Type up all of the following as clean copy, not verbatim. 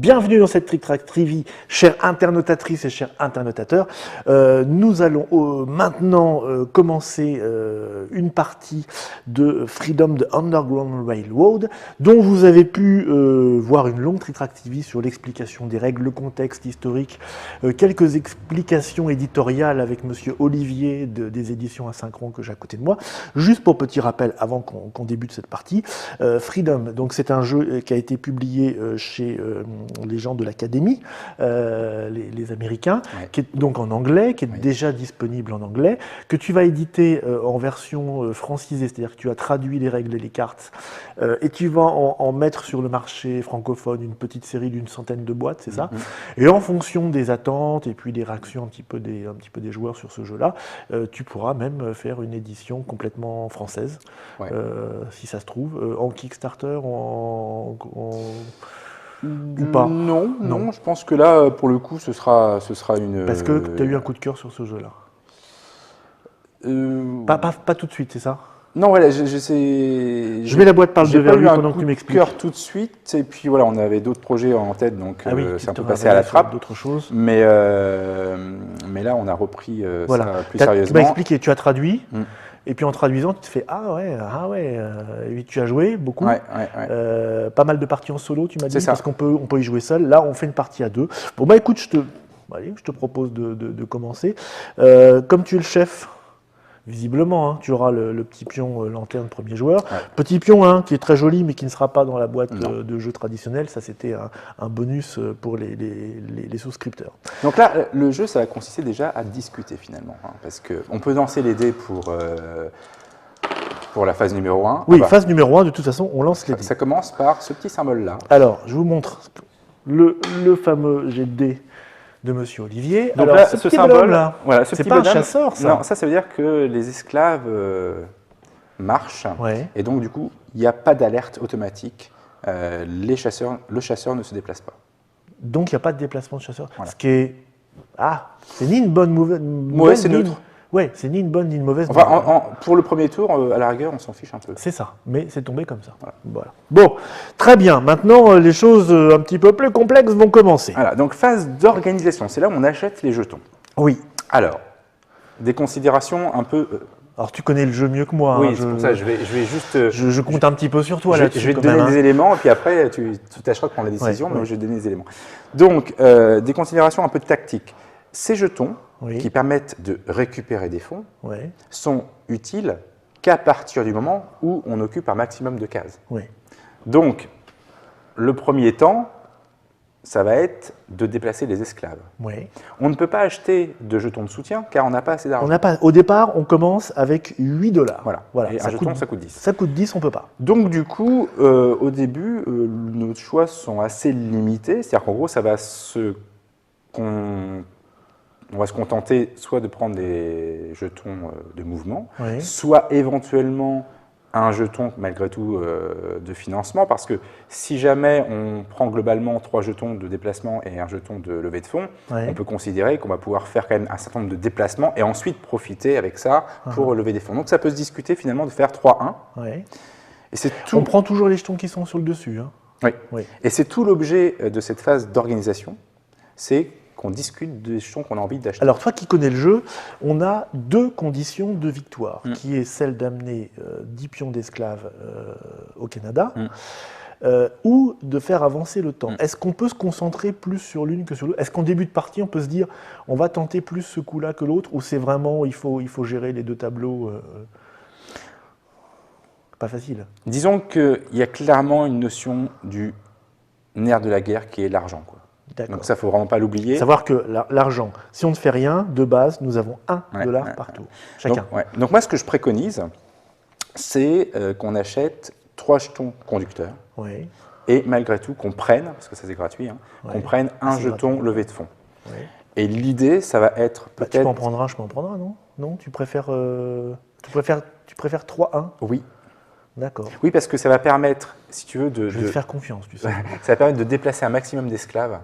Bienvenue dans cette Trick Track Trivie, chères internautatrices et chers internautateurs. Nous allons maintenant commencer une partie de Freedom the Underground Railroad, dont vous avez pu voir une longue Trick Track Trivie sur l'explication des règles, le contexte historique, quelques explications éditoriales avec Monsieur Olivier des éditions Asynchron que j'ai à côté de moi. Juste pour petit rappel, avant qu'on débute cette partie, Freedom, donc c'est un jeu qui a été publié chez les gens de l'Académie, les Américains, ouais, qui est donc en anglais, qui est déjà disponible en anglais, que tu vas éditer en version francisée, c'est-à-dire que tu as traduit les règles et les cartes, et tu vas en mettre sur le marché francophone une petite série d'une centaine de boîtes, c'est ça? Et en fonction des attentes et puis des réactions un petit peu des joueurs sur ce jeu-là, tu pourras même faire une édition complètement française, ouais, si ça se trouve, en Kickstarter, ou pas? Non, je pense que là, pour le coup, ce sera une... Parce que tu as eu un coup de cœur sur ce jeu-là. Pas tout de suite, c'est ça? Non, voilà, je mets la boîte par le devers lui pendant que tu m'expliques. Cœur tout de suite, et puis voilà, on avait d'autres projets en tête, donc c'est un peu passé à la trappe. D'autres choses. Mais là, on a repris voilà, ça plus sérieusement. Tu m'as expliqué, tu as traduit. Et puis en traduisant, tu te fais ah ouais, et tu as joué beaucoup, pas mal de parties en solo, tu m'as dit, parce qu'on peut y jouer seul. Là, on fait une partie à deux. Bon bah écoute, je te propose de commencer. Comme tu es le chef, visiblement, hein, tu auras le petit pion lanterne premier joueur. Ouais. Petit pion hein, qui est très joli, mais qui ne sera pas dans la boîte de jeu traditionnel. Ça, c'était un bonus pour les souscripteurs. Donc là, le jeu, ça va consister déjà à discuter finalement. Hein, parce qu'on peut lancer les dés pour la phase numéro 1. Oui, phase numéro 1, de toute façon, on lance les dés. Ça commence par ce petit symbole-là. Alors, je vous montre le fameux jet de dés de Monsieur Olivier. Donc alors, là, ce symbole-là, voilà, c'est pas un chasseur, ça? Non, ça veut dire que les esclaves marchent, et donc du coup, il n'y a pas d'alerte automatique. Le chasseur ne se déplace pas. Donc il n'y a pas de déplacement de chasseur. Voilà. Ce qui est... c'est ni une bonne mauvaise... Ouais, c'est neutre. Ouais, c'est ni une bonne ni une mauvaise. Enfin, pour le premier tour, à la rigueur, on s'en fiche un peu. C'est ça, mais c'est tombé comme ça. Voilà. Bon, très bien. Maintenant, les choses un petit peu plus complexes vont commencer. Voilà, donc phase d'organisation, c'est là où on achète les jetons. Oui. Alors, des considérations un peu... Alors, tu connais le jeu mieux que moi. Oui, c'est pour ça, je vais juste... Je compte un petit peu sur toi là-dessus. Je vais te donner des éléments, et puis après, tu tâcheras de prendre la décision, mais je vais te donner des éléments. Donc, des considérations un peu tactiques. Ces jetons, qui permettent de récupérer des fonds, sont utiles qu'à partir du moment où on occupe un maximum de cases. Donc, le premier temps, ça va être de déplacer les esclaves. On ne peut pas acheter de jetons de soutien car on n'a pas assez d'argent. Au départ, on commence avec 8 $. Voilà. Et un jeton, ça coûte 10. Ça coûte 10, on ne peut pas. Donc, du coup, au début, nos choix sont assez limités. C'est-à-dire qu'en gros, on va se contenter soit de prendre des jetons de mouvement, soit éventuellement un jeton, malgré tout, de financement, parce que si jamais on prend globalement 3 jetons de déplacement et un jeton de levée de fonds, on peut considérer qu'on va pouvoir faire quand même un certain nombre de déplacements et ensuite profiter avec ça pour lever des fonds. Donc ça peut se discuter finalement de faire 3-1. Et c'est tout. On prend toujours les jetons qui sont sur le dessus. Hein. Oui. Et c'est tout l'objet de cette phase d'organisation, c'est qu'on discute des jetons qu'on a envie d'acheter. Alors, toi qui connais le jeu, on a 2 conditions de victoire, qui est celle d'amener 10 pions d'esclaves au Canada, ou de faire avancer le temps. Est-ce qu'on peut se concentrer plus sur l'une que sur l'autre? Est-ce qu'en début de partie, on peut se dire, on va tenter plus ce coup-là que l'autre, ou c'est vraiment, il faut gérer les 2 tableaux pas facile. Disons qu'il y a clairement une notion du nerf de la guerre qui est l'argent, quoi. Donc ça, il ne faut vraiment pas l'oublier. Savoir que l'argent, si on ne fait rien, de base, nous avons $1 par tour, chacun. Donc moi, ce que je préconise, c'est qu'on achète 3 jetons conducteurs et malgré tout qu'on prenne, parce que ça c'est gratuit, qu'on prenne un jeton levé de fonds. Et l'idée, ça va être peut-être... Tu peux en prendre un, je peux en prendre un, non? Non, tu préfères 3-1? Oui. D'accord. Oui, parce que ça va permettre, si tu veux, Je vais te faire confiance, tu sais. Ça va permettre de déplacer un maximum d'esclaves.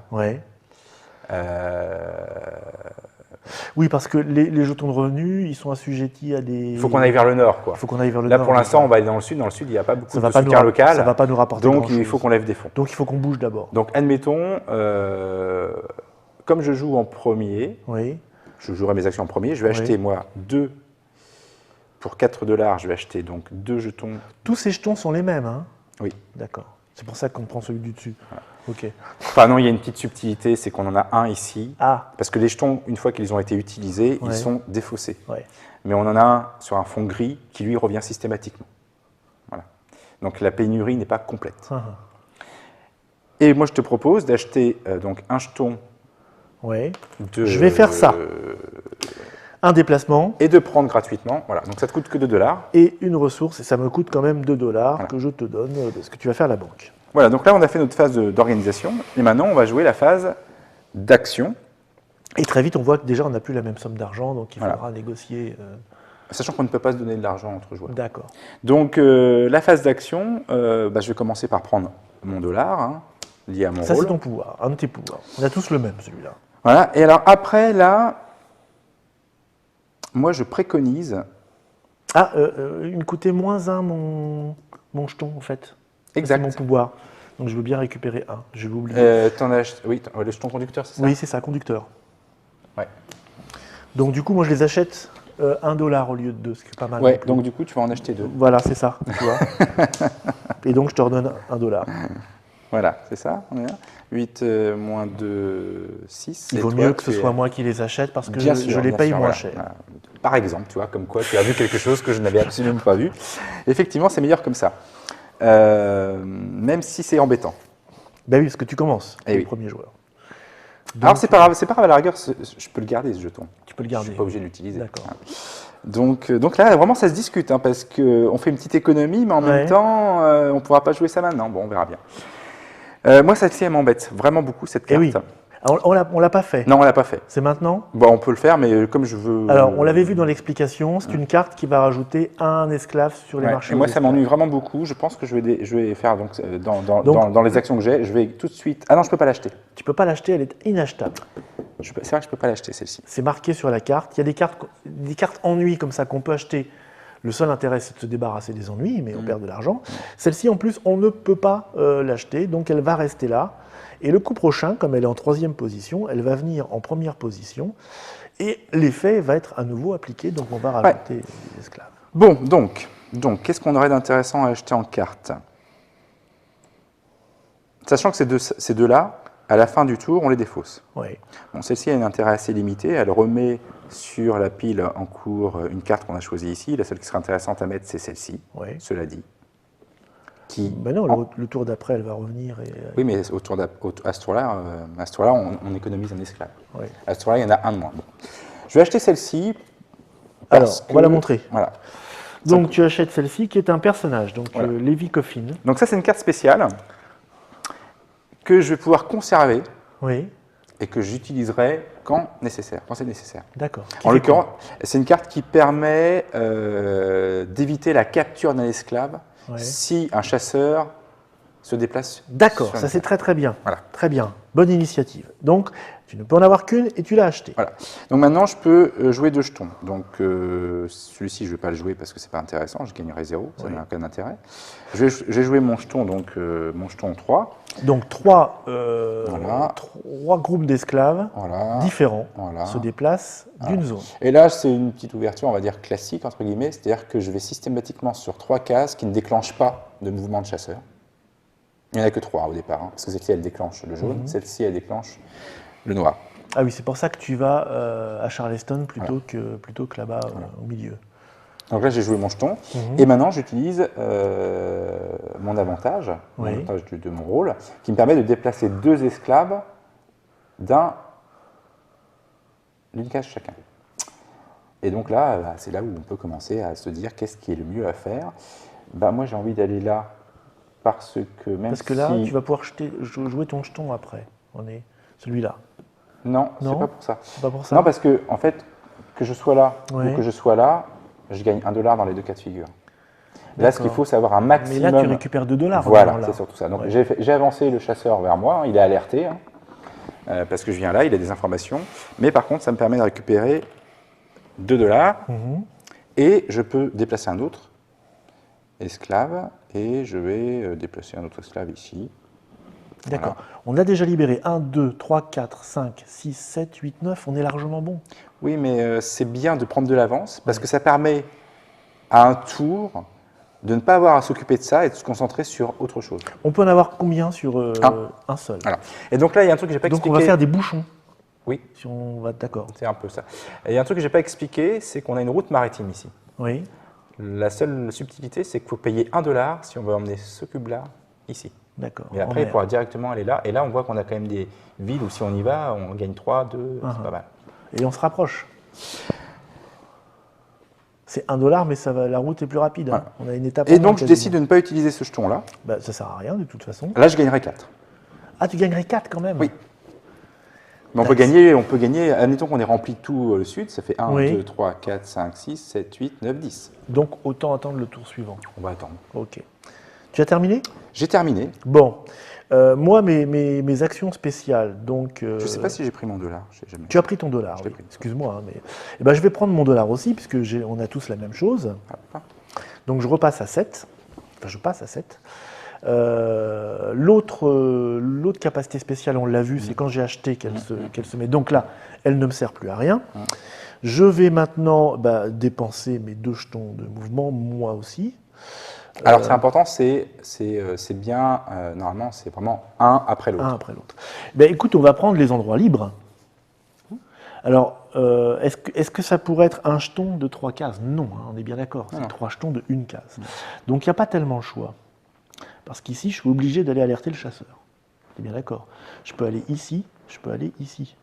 Oui, parce que les jetons de revenus, ils sont assujettis à des... Il faut qu'on aille vers le nord, quoi. Il faut qu'on aille vers le Là, nord. Pour l'instant, on va aller dans le sud. Dans le sud, il n'y a pas beaucoup de soutien local. Ça ne va pas nous rapporter donc, grand-chose. il faut qu'on lève des fonds. Donc, il faut qu'on bouge d'abord. Donc, admettons, comme je joue en premier, je jouerai mes actions en premier, je vais acheter, moi, pour 4 $, je vais acheter donc 2 jetons. Tous ces jetons sont les mêmes, hein? Oui. D'accord. C'est pour ça qu'on prend celui du dessus. Voilà. Ok. Enfin non, il y a une petite subtilité, c'est qu'on en a un ici. Ah. Parce que les jetons, une fois qu'ils ont été utilisés, ils sont défaussés. Ouais. Mais on en a un sur un fond gris qui lui revient systématiquement. Voilà. Donc la pénurie n'est pas complète. Et moi je te propose d'acheter donc un jeton de... Je vais faire ça. Un déplacement. Et de prendre gratuitement. Voilà. Donc ça te coûte que 2 $. Et une ressource, et ça me coûte quand même 2 $ que je te donne de ce que tu vas faire à la banque. Voilà, donc là on a fait notre phase d'organisation. Et maintenant on va jouer la phase d'action. Et très vite on voit que déjà on n'a plus la même somme d'argent, donc il faudra négocier. Sachant qu'on ne peut pas se donner de l'argent entre joueurs. D'accord. Donc la phase d'action, je vais commencer par prendre mon dollar, lié à mon rôle. Ça c'est ton pouvoir, un de tes pouvoirs. On a tous le même celui-là. Voilà, et alors après là, moi je préconise... Ah, il me coûtait -1 mon jeton en fait. Exact. C'est mon pouvoir. Donc je veux bien récupérer un. Je vais oublier. Oui, le jeton conducteur, c'est ça? Oui, c'est ça, conducteur. Ouais. Donc du coup, moi je les achète 1 $ au lieu de 2, ce qui est pas mal. Ouais, donc du coup tu vas en acheter 2. Voilà, c'est ça, tu vois. Et donc je te redonne 1 $. Voilà, c'est ça, on est là. 8 moins 2, 6. Il vaut mieux que ce soit moi qui les achète parce que je les paye moins cher. Voilà. Par exemple, tu vois, comme quoi tu as vu quelque chose que je n'avais absolument pas vu. Effectivement, c'est meilleur comme ça. Même si c'est embêtant. Ben oui, parce que tu commences, le premier joueur. Donc, alors c'est pas grave, à la rigueur, je peux le garder ce jeton. Tu peux le garder. Je ne suis pas obligé de l'utiliser. D'accord. Donc là, vraiment, ça se discute, parce qu'on fait une petite économie, mais en même temps, on ne pourra pas jouer ça maintenant. Bon, on verra bien. Moi, celle-ci, elle m'embête vraiment beaucoup, cette carte. Oui. On ne l'a pas fait. Non, on ne l'a pas fait. C'est maintenant? Bon, on peut le faire, mais comme je veux... Alors, on l'avait vu dans l'explication, c'est une carte qui va rajouter un esclave sur les marchés. Et moi, ça m'ennuie vraiment beaucoup. Je pense que je vais faire, donc, dans les actions que j'ai, je vais tout de suite... Ah non, je ne peux pas l'acheter. Tu ne peux pas l'acheter, elle est inachetable. C'est vrai que je ne peux pas l'acheter, celle-ci. C'est marqué sur la carte. Il y a des cartes ennuis comme ça qu'on peut acheter. Le seul intérêt, c'est de se débarrasser des ennuis, mais on perd de l'argent. Celle-ci, en plus, on ne peut pas l'acheter, donc elle va rester là. Et le coup prochain, comme elle est en 3e position, elle va venir en 1re position. Et l'effet va être à nouveau appliqué, donc on va rajouter des esclaves. Bon, donc qu'est-ce qu'on aurait d'intéressant à acheter en carte? Sachant que ces deux-là, à la fin du tour, on les défausse. Oui. Bon, celle-ci a un intérêt assez limité. Elle remet sur la pile en cours une carte qu'on a choisie ici. La seule qui serait intéressante à mettre, c'est celle-ci, cela dit. Ben non, le tour d'après, elle va revenir. Oui, mais à ce tour-là, on économise un esclave. Oui. À ce tour-là, il y en a un de moins. Bon. Je vais acheter celle-ci. Alors, on va la montrer. Voilà. Donc, tu achètes celle-ci qui est un personnage, donc Levi Coffin. Donc ça, c'est une carte spéciale que je vais pouvoir conserver et que j'utiliserai quand c'est nécessaire. D'accord. En l'occurrence, c'est une carte qui permet d'éviter la capture d'un esclave si un chasseur se déplace. D'accord, ça c'est très très bien. Voilà. Très bien, bonne initiative. Donc, tu ne peux en avoir qu'une et tu l'as acheté. Voilà. Donc maintenant, je peux jouer 2 jetons. Donc celui-ci, je ne vais pas le jouer parce que ce n'est pas intéressant, je gagnerai 0, ça n'a aucun intérêt. Je vais jouer mon jeton, donc mon jeton 3. Donc 3 groupes d'esclaves différents se déplacent d'une zone. Et là, c'est une petite ouverture, on va dire classique, entre guillemets, c'est-à-dire que je vais systématiquement sur 3 cases qui ne déclenchent pas de mouvement de chasseur. Il n'y en a que 3 au départ, parce que celle-ci, elle déclenche le jaune, celle-ci, elle déclenche le noir. Ah oui, c'est pour ça que tu vas à Charleston plutôt que là-bas au milieu. Donc là, j'ai joué mon jeton, et maintenant, j'utilise mon avantage, l'avantage de mon rôle, qui me permet de déplacer 2 esclaves d'une case chacun. Et donc là, c'est là où on peut commencer à se dire qu'est-ce qui est le mieux à faire. Moi, j'ai envie d'aller là, parce que là, tu vas pouvoir jouer ton jeton après. On est celui-là. Non, c'est pas pour ça. C'est pas pour ça. Non, parce que en fait, que je sois là ou que je sois là, je gagne $1 dans les 2 cas de figure. Là, ce qu'il faut, c'est avoir un maximum. Mais là, tu récupères $2. Voilà, c'est surtout ça. Donc, j'ai avancé le chasseur vers moi, il est alerté. parce que je viens là, il a des informations. Mais par contre, ça me permet de récupérer 2 $. Et je peux déplacer un autre esclave. Et je vais déplacer un autre esclave ici. D'accord. Voilà. On a déjà libéré 1, 2, 3, 4, 5, 6, 7, 8, 9. On est largement bon. Oui, mais c'est bien de prendre de l'avance parce que ça permet à un tour de ne pas avoir à s'occuper de ça et de se concentrer sur autre chose. On peut en avoir combien sur un seul? Voilà. Et donc là, il y a un truc que j'ai pas expliqué. Donc on va faire des bouchons. Oui. Si on va d'accord. C'est un peu ça. Et il y a un truc que j'ai pas expliqué, c'est qu'on a une route maritime ici. Oui. La seule subtilité, c'est qu'il faut payer 1 $ si on veut emmener ce cube-là ici. D'accord. Et après, il pourra directement aller là. Et là, on voit qu'on a quand même des villes où si on y va, on gagne 3, 2, c'est pas mal. Et on se rapproche. C'est 1 $, mais ça va, la route est plus rapide. Voilà. On a une étape. Et donc, je décide de ne pas utiliser ce jeton-là. Bah, ça ne sert à rien, de toute façon. Là, je gagnerai 4. Ah, tu gagnerais 4 quand même? Oui. Mais on peut gagner, admettons qu'on ait rempli tout le sud, ça fait 1, 2, 3, 4, 5, 6, 7, 8, 9, 10. Donc, autant attendre le tour suivant. On va attendre. Ok. Tu as terminé? J'ai terminé. Bon. Moi, mes actions spéciales, donc... je ne sais pas si j'ai pris mon $. Jamais... Tu as pris ton $, oui. Excuse-moi. Hein, mais... Eh ben, je vais prendre mon $, aussi, puisque on a tous la même chose. Donc, je repasse à 7. Enfin, je passe à 7. L'autre capacité spéciale, on l'a vu, c'est quand j'ai acheté qu'elle se met. Donc là, elle ne me sert plus à rien. Je vais maintenant dépenser mes 2 jetons de mouvement, moi aussi. Alors c'est important, c'est bien, normalement c'est vraiment un après l'autre. Un après l'autre. Ben, écoute, on va prendre les endroits libres. Alors, est-ce que ça pourrait être un jeton de 3 cases? Non, hein, on est bien d'accord, c'est 3 jetons de 1 case. Donc il n'y a pas tellement le choix. Parce qu'ici, je suis obligé d'aller alerter le chasseur. Tu es bien d'accord? Je peux aller ici, je peux aller ici.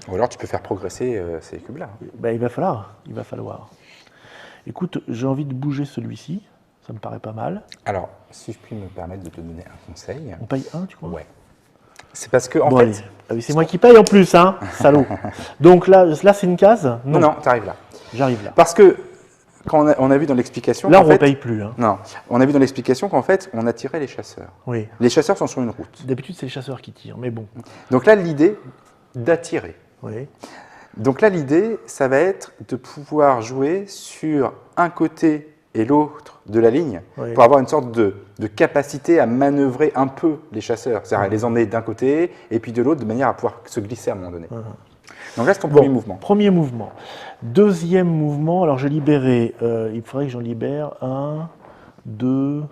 Ou alors tu peux faire progresser ces cubes-là. Ben, il va falloir. Écoute, j'ai envie de bouger celui-ci. Ça me paraît pas mal. Alors, si je puis me permettre de te donner un conseil. On paye 1, tu crois? Ouais. C'est parce que, en fait... Ah oui, c'est moi qui paye en plus, hein, salaud. Donc là c'est une case? Non, tu arrives là. J'arrive là. Parce que, quand on a vu dans l'explication... Là, on ne paye plus. Hein. Non, on a vu dans l'explication qu'en fait, on attirait les chasseurs. Oui. Les chasseurs sont sur une route. D'habitude, c'est les chasseurs qui tirent, mais bon. Donc là, l'idée d'attirer. Oui. Donc là, l'idée, ça va être de pouvoir jouer sur un côté et l'autre de la ligne, pour avoir une sorte de capacité à manœuvrer un peu les chasseurs, c'est-à-dire les emmener d'un côté et puis de l'autre, de manière à pouvoir se glisser à un moment donné. Donc là, c'est ton premier mouvement. Premier mouvement. Deuxième mouvement, alors j'ai libéré, il faudrait que j'en libère 1, 2,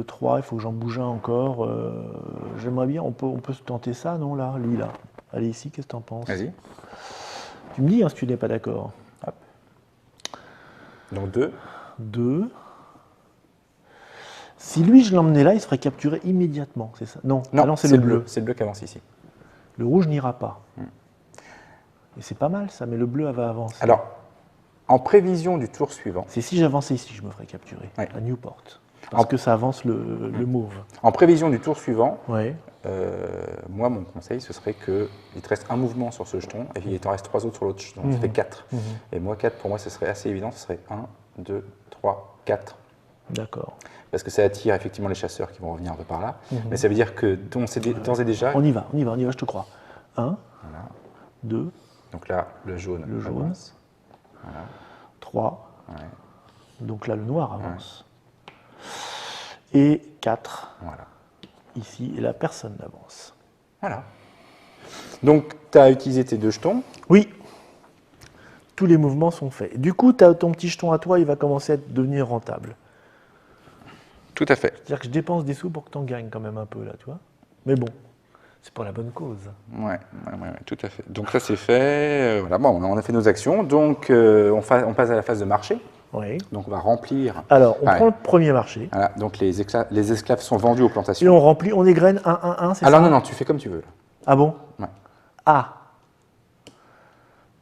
3, il faut que j'en bouge un encore. J'aimerais bien, on peut se tenter ça, non, là, lui, là. Allez, ici, qu'est-ce que tu en penses? Vas-y. Tu me dis hein, si tu n'es pas d'accord. Donc 2. 2. Si lui, je l'emmenais là, il se ferait capturer immédiatement, c'est ça? Non, c'est le bleu. C'est le bleu qui avance ici. Le rouge n'ira pas. Et c'est pas mal ça, mais le bleu va avancer. Alors, en prévision du tour suivant... C'est si j'avançais ici, je me ferais capturer, à Newport. Parce que ça avance le mauve. En prévision du tour suivant, moi, mon conseil, ce serait qu'il te reste un mouvement sur ce jeton et il t'en reste 3 autres sur l'autre jeton. Ça fait 4. Et moi, 4, pour moi, ce serait assez évident. Ce serait 1, 2, 3, 4. D'accord. Parce que ça attire effectivement les chasseurs qui vont revenir de par là. Mais ça veut dire que d'ores et déjà... On y va, je te crois. 1, voilà. 2. Donc là, le jaune avance. Voilà. 3. Ouais. Donc là, le noir avance. Et 4. Voilà. Ici, et là, personne n'avance. Voilà. Donc, tu as utilisé tes 2 jetons. Oui. Tous les mouvements sont faits. Du coup, ton petit jeton à toi, il va commencer à devenir rentable. Tout à fait. C'est-à-dire que je dépense des sous pour que tu en gagnes quand même un peu, là, tu vois. Mais bon, c'est pour la bonne cause. Ouais, tout à fait. Donc ça, c'est fait. Voilà, bon, on a fait nos actions. Donc, on passe à la phase de marché. Oui. Donc, on va remplir... Alors, on prend le premier marché. Voilà, donc les esclaves sont vendus aux plantations. Et on remplit, on égrène 1, 1, 1, c'est ça? Alors non, tu fais comme tu veux. Là. Ah bon? Ouais. Ah.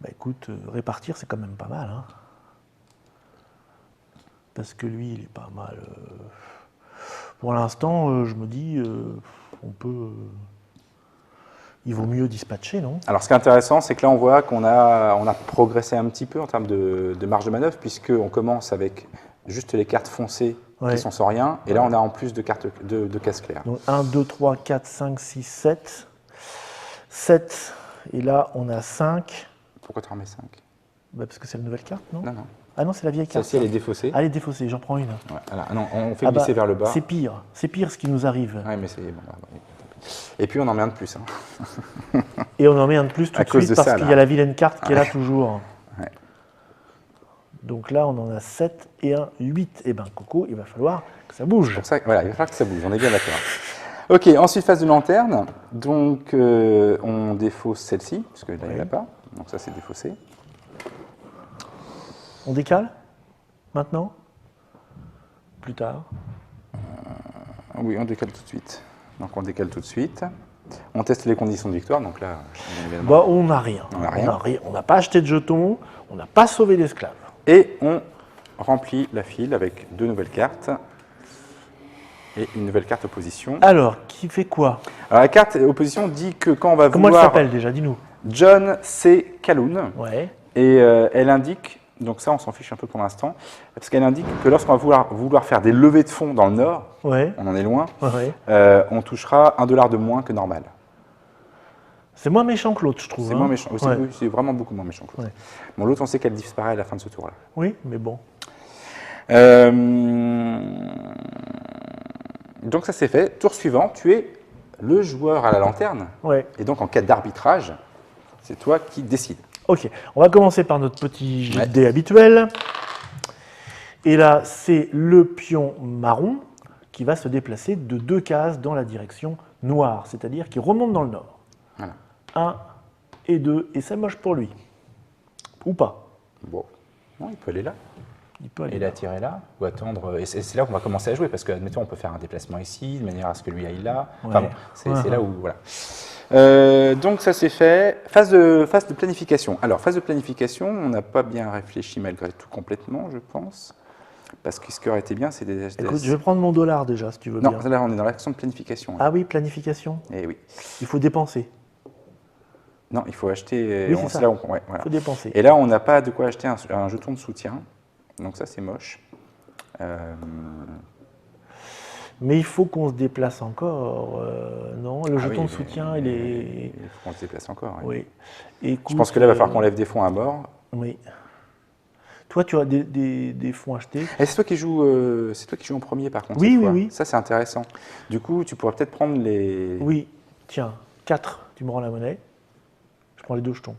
Bah écoute, répartir, c'est quand même pas mal. Hein. Parce que lui, il est pas mal. Pour l'instant, je me dis, on peut... il vaut mieux dispatcher, non? Alors, ce qui est intéressant, c'est que là, on voit qu'on a progressé un petit peu en termes de marge de manœuvre, puisqu'on commence avec juste les cartes foncées qui sont sans rien. Et là, on a en plus de cartes de cases claires. Donc 1, 2, 3, 4, 5, 6, 7. 7. Et là, on a 5. Pourquoi tu en mets 5? Parce que c'est la nouvelle carte, non? Non, non. Ah non, c'est la vieille carte. Celle-ci, elle est défaussée. Ah, elle est défaussée, j'en prends une. Ouais, voilà. Non, on fait glisser vers le bas. C'est pire ce qui nous arrive. Oui, mais c'est bon. Et puis, on en met un de plus. Hein. Et on en met un de plus tout de suite parce qu'il y a la vilaine carte qui est là toujours. Ouais. Donc là, on en a 7 et un 8. Eh bien, Coco, il va falloir que ça bouge. Pour ça, voilà, il va falloir que ça bouge, on est bien d'accord. Ok, ensuite, phase de lanterne. Donc, on défausse celle-ci, parce que là, il n'y en a pas. Donc ça, c'est défaussé. On décale maintenant? Plus tard? Oui, on décale tout de suite. Donc on décale tout de suite. On teste les conditions de victoire. Donc là, on n'a rien. On n'a pas acheté de jetons, on n'a pas sauvé d'esclaves. Et on remplit la file avec 2 nouvelles cartes et une nouvelle carte opposition. Alors, qui fait quoi? Alors la carte opposition dit que quand on va Comment elle s'appelle déjà? Dis-nous. John C. Calhoun. Ouais. Et elle indique, donc ça on s'en fiche un peu pour l'instant, parce qu'elle indique que lorsqu'on va vouloir faire des levées de fonds dans le Nord, on en est loin, on touchera $1 de moins que normal. C'est moins méchant que l'autre, je trouve. C'est moins méchant. C'est vraiment beaucoup moins méchant que l'autre. Bon, l'autre, on sait qu'elle disparaît à la fin de ce tour-là. Oui, mais bon. Donc ça c'est fait. Tour suivant, tu es le joueur à la lanterne. Et donc en cas d'arbitrage, c'est toi qui décides. Ok, on va commencer par notre petit jet de dés habituel. Et là, c'est le pion marron qui va se déplacer de 2 cases dans la direction noire, c'est-à-dire qui remonte dans le nord. Voilà. 1 et 2, et c'est moche pour lui. Ou pas. Bon, non, il peut aller là. Il peut aller et la tirer là, ou attendre. Et c'est là qu'on va commencer à jouer, parce que, admettons, on peut faire un déplacement ici, de manière à ce que lui aille là. Enfin bon, c'est là où. Voilà. Donc ça c'est fait. Phase de planification. Alors, phase de planification, on n'a pas bien réfléchi malgré tout complètement, je pense. Parce que ce qui aurait été bien, c'est des... Écoute, je vais prendre mon dollar déjà, si tu veux bien. Non, là, on est dans l'action de planification. Là. Ah oui, planification. Eh oui. Il faut dépenser. Non, il faut acheter... Oui, c'est ça. Là, voilà. Il faut dépenser. Et là, on n'a pas de quoi acheter un jeton de soutien. Donc ça, c'est moche. Mais il faut qu'on se déplace encore. Non, le jeton de soutien, il est... Il faut qu'on se déplace encore. Oui. Écoute, je pense que là, il va falloir qu'on lève des fonds à mort. Oui. Toi, tu as des fonds achetés. Et c'est toi qui joues en premier, par contre. Oui, cette fois. oui. Ça, c'est intéressant. Du coup, tu pourras peut-être prendre les... Oui. Tiens, 4, tu me rends la monnaie. Je prends les 2 jetons.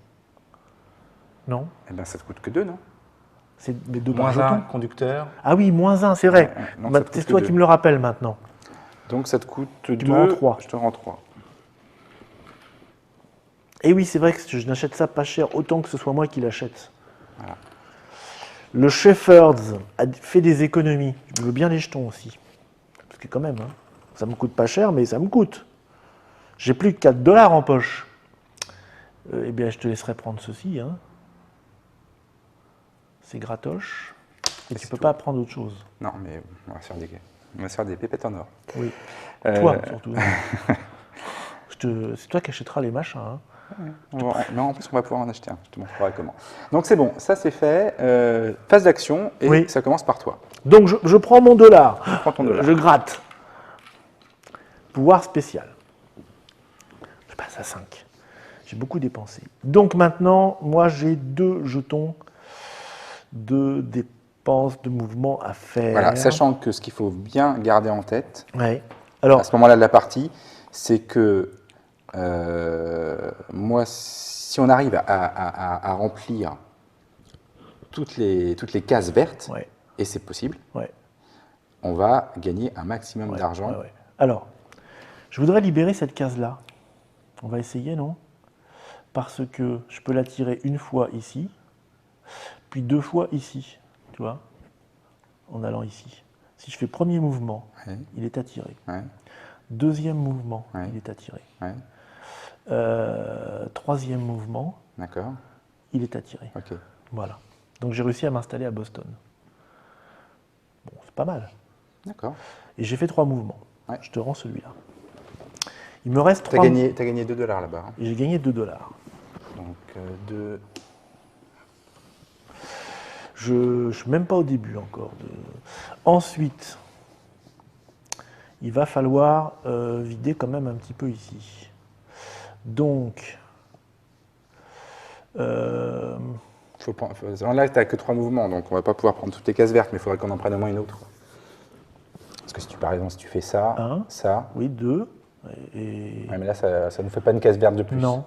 Non? Eh bien, ça te coûte que 2, non? C'est mes 2 moins jetons. 1, conducteur. Ah oui, moins 1, c'est vrai. Ouais, C'est toi qui me le rappelles maintenant. Donc ça te coûte 2. Tu me rends 3. Je te rends 3. Et oui, c'est vrai que je n'achète ça pas cher, autant que ce soit moi qui l'achète. Voilà. Le Shepherds a fait des économies. Je veux bien les jetons aussi. Parce que quand même, hein, ça me coûte pas cher, mais ça me coûte. J'ai plus que $4 en poche. Eh bien, je te laisserai prendre ceci. Hein. C'est gratoche. Et tu ne peux pas prendre autre chose. Non, mais on va se faire des pépettes en or. Oui. Toi, surtout. C'est toi qui achèteras les machins. Hein. Mais en plus, on va pouvoir en acheter un. Je te montrerai comment. Donc, c'est bon. Ça, c'est fait. Phase d'action. Et ça commence par toi. Donc, je prends mon dollar. Tu prends ton dollar. Je gratte. Pouvoir spécial. Je passe à 5. J'ai beaucoup dépensé. Donc, maintenant, moi, j'ai 2 jetons de dépenses de mouvement à faire. Voilà, sachant que ce qu'il faut bien garder en tête, alors, à ce moment-là de la partie, c'est que moi, si on arrive à remplir toutes les cases vertes, et c'est possible, on va gagner un maximum d'argent. Alors, je voudrais libérer cette case-là. On va essayer, non? Parce que je peux la tirer une fois ici, puis 2 fois ici, tu vois, en allant ici. Si je fais premier mouvement, il est attiré. Deuxième mouvement, il est attiré. Troisième mouvement, il est attiré. Voilà. Donc j'ai réussi à m'installer à Boston. Bon, c'est pas mal. D'accord. Et j'ai fait 3 mouvements. Je te rends celui-là. Il me reste 3 mouvements. Tu as gagné $2 là-bas. Et j'ai gagné $2. Donc 2... Je ne suis même pas au début encore. Ensuite, il va falloir vider quand même un petit peu ici. Donc, là, tu n'as que 3 mouvements, donc on ne va pas pouvoir prendre toutes les cases vertes, mais il faudrait qu'on en prenne au moins une autre. Parce que si tu, par exemple, si tu fais ça, ça... Oui, 2. Ouais, mais là, ça ne nous fait pas une case verte de plus. Non.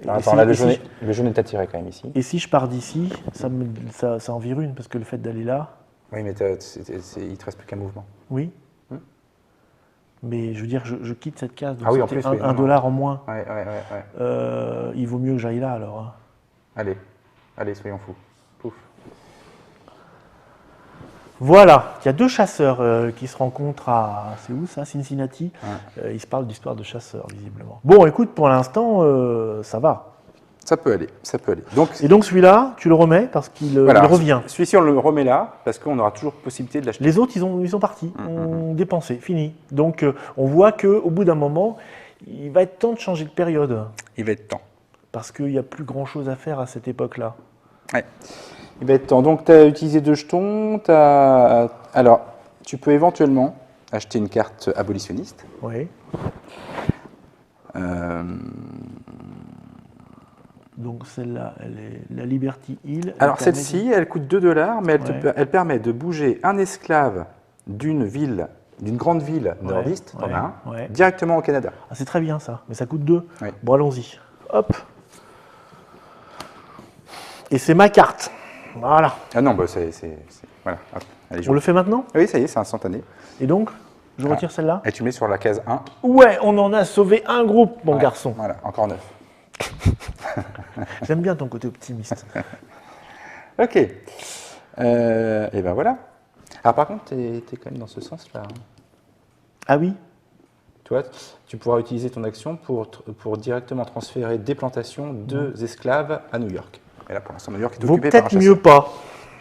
Alors, attends, là, le jaune est attiré quand même ici. Et si je pars d'ici, ça en vire une, parce que le fait d'aller là... Oui, mais il ne te reste plus qu'un mouvement. Oui. Mais je veux dire, je quitte cette case, donc oui, en plus, $1 en moins. Ouais. Il vaut mieux que j'aille là, alors. Hein. Allez, soyons fous. Pouf. Voilà, il y a 2 chasseurs qui se rencontrent à... C'est où ça, Cincinnati? Ils se parlent d'histoire de chasseurs, visiblement. Bon, écoute, pour l'instant, ça va. Ça peut aller. Et donc celui-là, tu le remets parce qu'il revient. Celui-ci, on le remet là, parce qu'on aura toujours possibilité de l'acheter. Les autres, ils sont partis, ont dépensé, fini. Donc on voit qu'au bout d'un moment, il va être temps de changer de période. Il va être temps. Parce qu'il n'y a plus grand-chose à faire à cette époque-là. Ouais. Il va être temps. Donc, tu as utilisé 2 jetons. Alors, tu peux éventuellement acheter une carte abolitionniste. Oui. Donc, celle-là, elle est la Liberty Hill. Alors, celle-ci, elle coûte $2, mais elle permet de bouger un esclave d'une grande ville nordiste, directement au Canada. Ah, c'est très bien ça, mais ça coûte 2. Ouais. Bon, allons-y. Hop. Et c'est ma carte. Voilà. Ah non, voilà. Hop. Allez, on le fait maintenant? Oui, ça y est, c'est instantané. Et donc, je retire celle-là? Et tu mets sur la case 1. Ouais, on en a sauvé un groupe, mon garçon. Voilà, encore 9. J'aime bien ton côté optimiste. Ok. Et ben voilà. Alors par contre, tu es quand même dans ce sens-là. Ah oui? Toi, tu pourras utiliser ton action pour directement transférer des plantations de esclaves à New York. Et là, pour l'instant, New York est occupé par un chasseur. Peut-être mieux pas,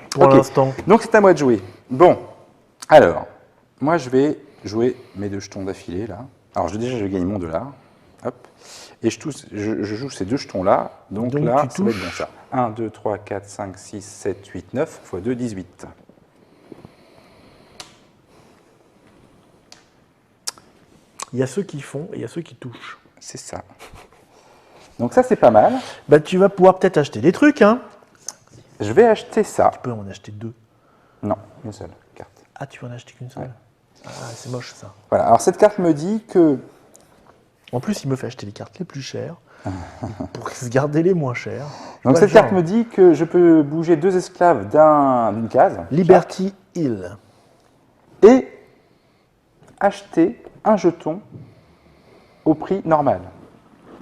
pour l'instant. Donc c'est à moi de jouer. Bon, alors, moi je vais jouer mes 2 jetons d'affilée, là. Alors déjà, je gagne mon $. Hop. Et je joue ces 2 jetons-là. Donc là, ça va être bon ça. 1, 2, 3, 4, 5, 6, 7, 8, 9 x 2, 18. Il y a ceux qui font et il y a ceux qui touchent. C'est ça. Donc ça, c'est pas mal. Bah, tu vas pouvoir peut-être acheter des trucs, hein. Je vais acheter ça. Tu peux en acheter 2. Non, une seule carte. Ah, tu vas en acheter qu'une seule? Ouais. Ah, c'est moche, ça. Voilà, alors cette carte me dit que... En plus, il me fait acheter les cartes les plus chères pour se garder les moins chères. Donc cette carte me dit que je peux bouger 2 esclaves d'une case. Liberty Hill. Et acheter un jeton au prix normal.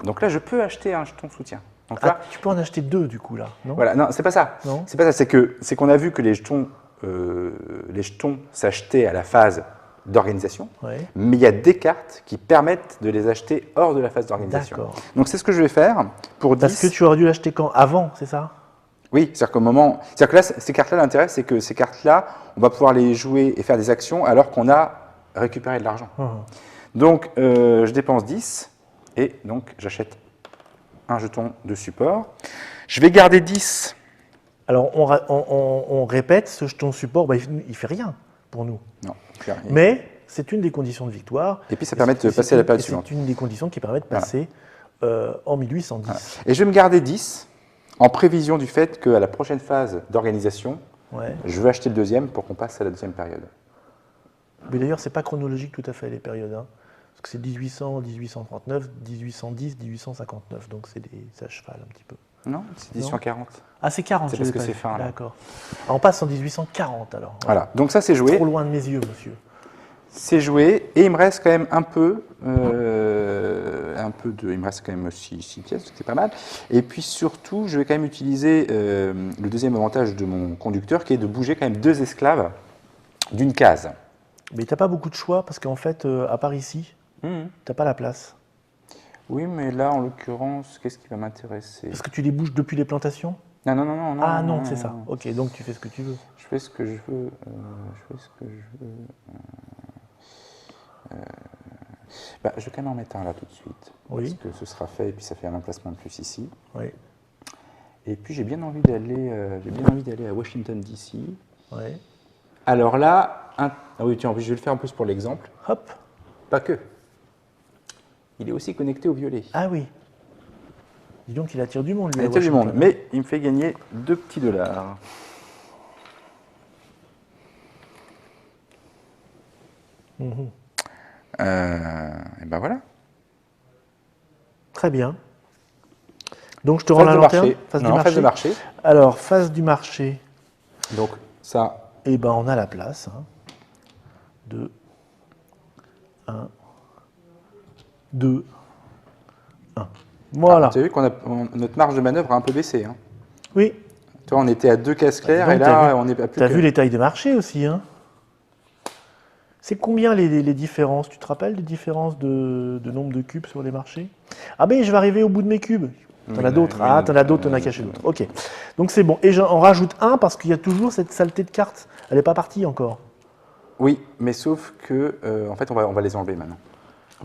Donc là, je peux acheter un jeton soutien. Donc là, tu peux en acheter 2 du coup là, non? Voilà, non, c'est pas ça. Non, c'est pas ça. C'est qu'on a vu que les jetons s'achetaient à la phase d'organisation, mais il y a des cartes qui permettent de les acheter hors de la phase d'organisation. D'accord. Donc c'est ce que je vais faire pour 10. Parce que tu aurais dû l'acheter quand? Avant, c'est ça? Oui, c'est-à-dire qu'au moment, c'est-à-dire que là, ces cartes-là, l'intérêt, c'est que ces cartes-là, on va pouvoir les jouer et faire des actions alors qu'on a récupéré de l'argent. Donc je dépense 10 et donc j'achète un jeton de support. Je vais garder 10. Alors, on répète, ce jeton support, il ne fait rien pour nous. Non, il fait rien. Mais c'est une des conditions de victoire. Et puis, ça permet de passer à la période suivante. C'est une des conditions qui permet de passer en 1810. Voilà. Et je vais me garder 10 en prévision du fait qu'à la prochaine phase d'organisation, je vais acheter le deuxième pour qu'on passe à la deuxième période. Mais d'ailleurs, ce n'est pas chronologique tout à fait, les périodes. Hein. Parce que c'est 1800, 1839, 1810, 1859. Donc, c'est à cheval un petit peu. Non, c'est 1840. Ah, c'est 40. C'est parce que c'est fin. D'accord. On passe en 1840 alors. Voilà, donc ça c'est joué. Trop loin de mes yeux, monsieur. C'est joué, et il me reste quand même un peu il me reste quand même 6 pièces, c'est pas mal. Et puis surtout, je vais quand même utiliser le deuxième avantage de mon conducteur, qui est de bouger quand même 2 esclaves d'une case. Mais tu n'as pas beaucoup de choix, parce qu'en fait, à part ici, tu n'as pas la place. Oui, mais là, en l'occurrence, qu'est-ce qui va m'intéresser? Parce que tu les bouges depuis les plantations? Non. Ah non, c'est ça. Ok, donc tu fais ce que tu veux. Je fais ce que je veux. Je vais quand même en mettre un là tout de suite. Parce que ce sera fait et puis ça fait un emplacement de plus ici. Oui. Et puis j'ai bien envie d'aller à Washington DC. Oui. Alors là, ah oui, tiens, je vais le faire en plus pour l'exemple. Hop. Pas que. Il est aussi connecté au violet. Ah oui. Dis donc, il attire du monde, lui. Il attire du monde, mais il me fait gagner 2 petits dollars. Et ben voilà. Très bien. Donc je te rends la lanterne. Face du marché. Alors, face du marché. Donc ça. Eh ben on a la place. 2, 1, 2, 1. Voilà. Tu as vu qu'on a notre marge de manœuvre a un peu baissé. Hein. Oui. Toi, on était à 2 cases claires et là, on est à plus. Tu as vu les tailles de marché aussi, hein? C'est combien les différences? Tu te rappelles des différences de nombre de cubes sur les marchés? Ah ben je vais arriver au bout de mes cubes. T'en as d'autres. Ah, t'en as d'autres, t'en as caché d'autres. Ok. Donc c'est bon. Et on rajoute un parce qu'il y a toujours cette saleté de carte. Elle n'est pas partie encore. Oui, mais sauf que, en fait, on va les enlever maintenant.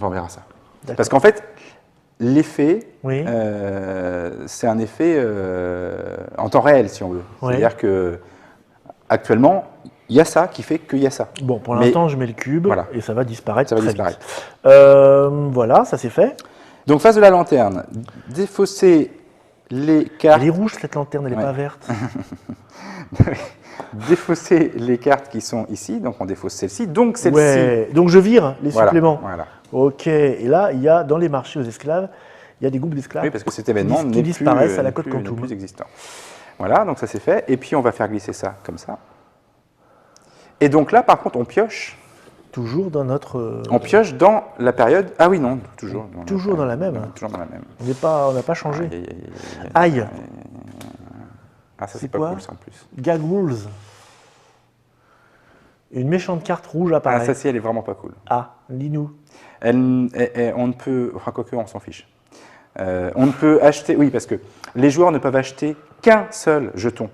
On verra ça. Parce qu'en fait, l'effet, oui. C'est un effet en temps réel, si on veut. Oui. C'est-à-dire que actuellement, il y a ça qui fait qu'il y a ça. Bon, pour l'instant, je mets le cube et ça va disparaître. Ça va disparaître. Voilà, ça c'est fait. Donc, face de la lanterne, défausser les cartes. Elle est rouge cette lanterne, elle n'est pas verte. Défausser les cartes qui sont ici, donc on défausse celle-ci, donc celle-ci. Ouais, donc je vire les suppléments. Voilà. Ok, et là, il y a dans les marchés aux esclaves, il y a des groupes d'esclaves. Oui, parce que cet événement qui disparaissent à la côte Quantum. Plus existant. Voilà, donc ça c'est fait. Et puis on va faire glisser ça comme ça. Et donc là, par contre, on pioche. Toujours dans notre. On pioche dans la période. Ah oui, non, toujours. Toujours dans la même. Toujours dans la même. On n'a pas changé. Aïe. Ah, ça c'est pas cool, ça en plus. Gag Rules. Une méchante carte rouge apparaît. Ah, celle-ci, elle est vraiment pas cool. Ah, lis-nous. On ne peut. Enfin, quoique, on s'en fiche. On ne peut acheter. Oui, parce que les joueurs ne peuvent acheter qu'un seul jeton.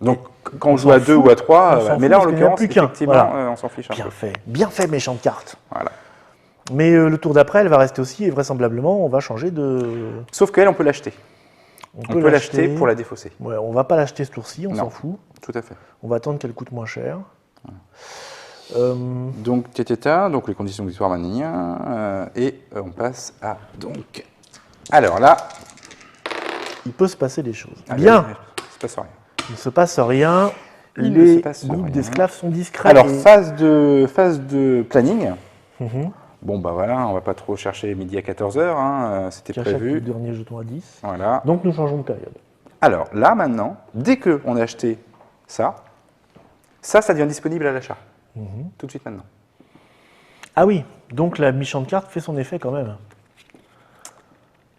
Donc, quand on joue à 2 ou à 3, mais là, en l'occurrence, effectivement, voilà. on s'en fiche un peu. Bien fait, méchante carte. Voilà. Mais le tour d'après, elle va rester aussi, et vraisemblablement, on va changer de... Sauf qu'elle, on peut l'acheter. On peut l'acheter pour la défausser. Ouais, on ne va pas l'acheter ce tour-ci, on s'en fout. Tout à fait. On va attendre qu'elle coûte moins cher. Voilà. Donc, donc les conditions d'histoire vanillien, et on passe à donc. Alors là, il peut se passer des choses. Bien. Il ne se passe rien. Il ne se passe rien. Les groupes d'esclaves sont discrets. Alors, phase de planning. Bon, bah voilà, on ne va pas trop chercher midi à 14h, c'était prévu. Le dernier jeton à 10. Voilà. Donc, nous changeons de période. Alors, là, maintenant, dès qu'on a acheté ça devient disponible à l'achat. Tout de suite maintenant. Ah oui, donc la méchante carte fait son effet quand même.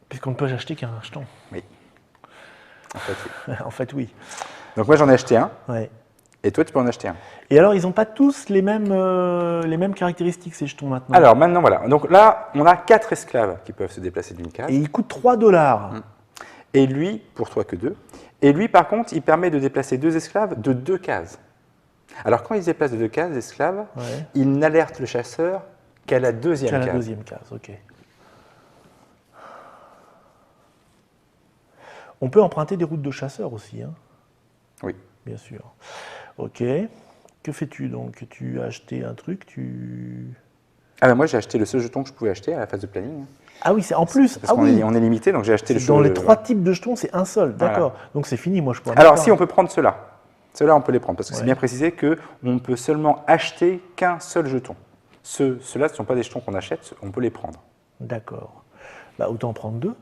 Puisqu'on ne peut acheter qu'un jeton. Oui. En fait, oui. En fait, oui. Donc moi, j'en ai acheté un. Ouais. Et toi, tu peux en acheter un. Et alors, ils n'ont pas tous les mêmes caractéristiques, ces jetons, maintenant? Alors, maintenant, voilà. Donc là, on a 4 esclaves qui peuvent se déplacer d'une case. Et ils coûtent 3 $. Et lui, pour toi que 2. Et lui, par contre, il permet de déplacer 2 esclaves de 2 cases. Alors, quand il se déplace de 2 cases, l'esclave, il n'alerte le chasseur qu'à la deuxième case. Qu'à la deuxième case, ok. On peut emprunter des routes de chasseurs aussi, hein? Oui. Bien sûr. Ok. Que fais-tu donc? Tu as acheté un truc, Ah ben moi, j'ai acheté le seul jeton que je pouvais acheter à la phase de planning. Ah oui, c'est en plus. Parce qu'on est limité, donc j'ai acheté le jeton. Dans les 3 types de jetons, c'est un seul. D'accord. Voilà. Donc c'est fini, moi je pourrais. Alors si, on peut prendre ceux-là. Ceux-là, on peut les prendre, parce que c'est bien précisé qu'on ne peut seulement acheter qu'un seul jeton. Ceux-là, ce ne sont pas des jetons qu'on achète, on peut les prendre. D'accord. Bah, autant en prendre 2.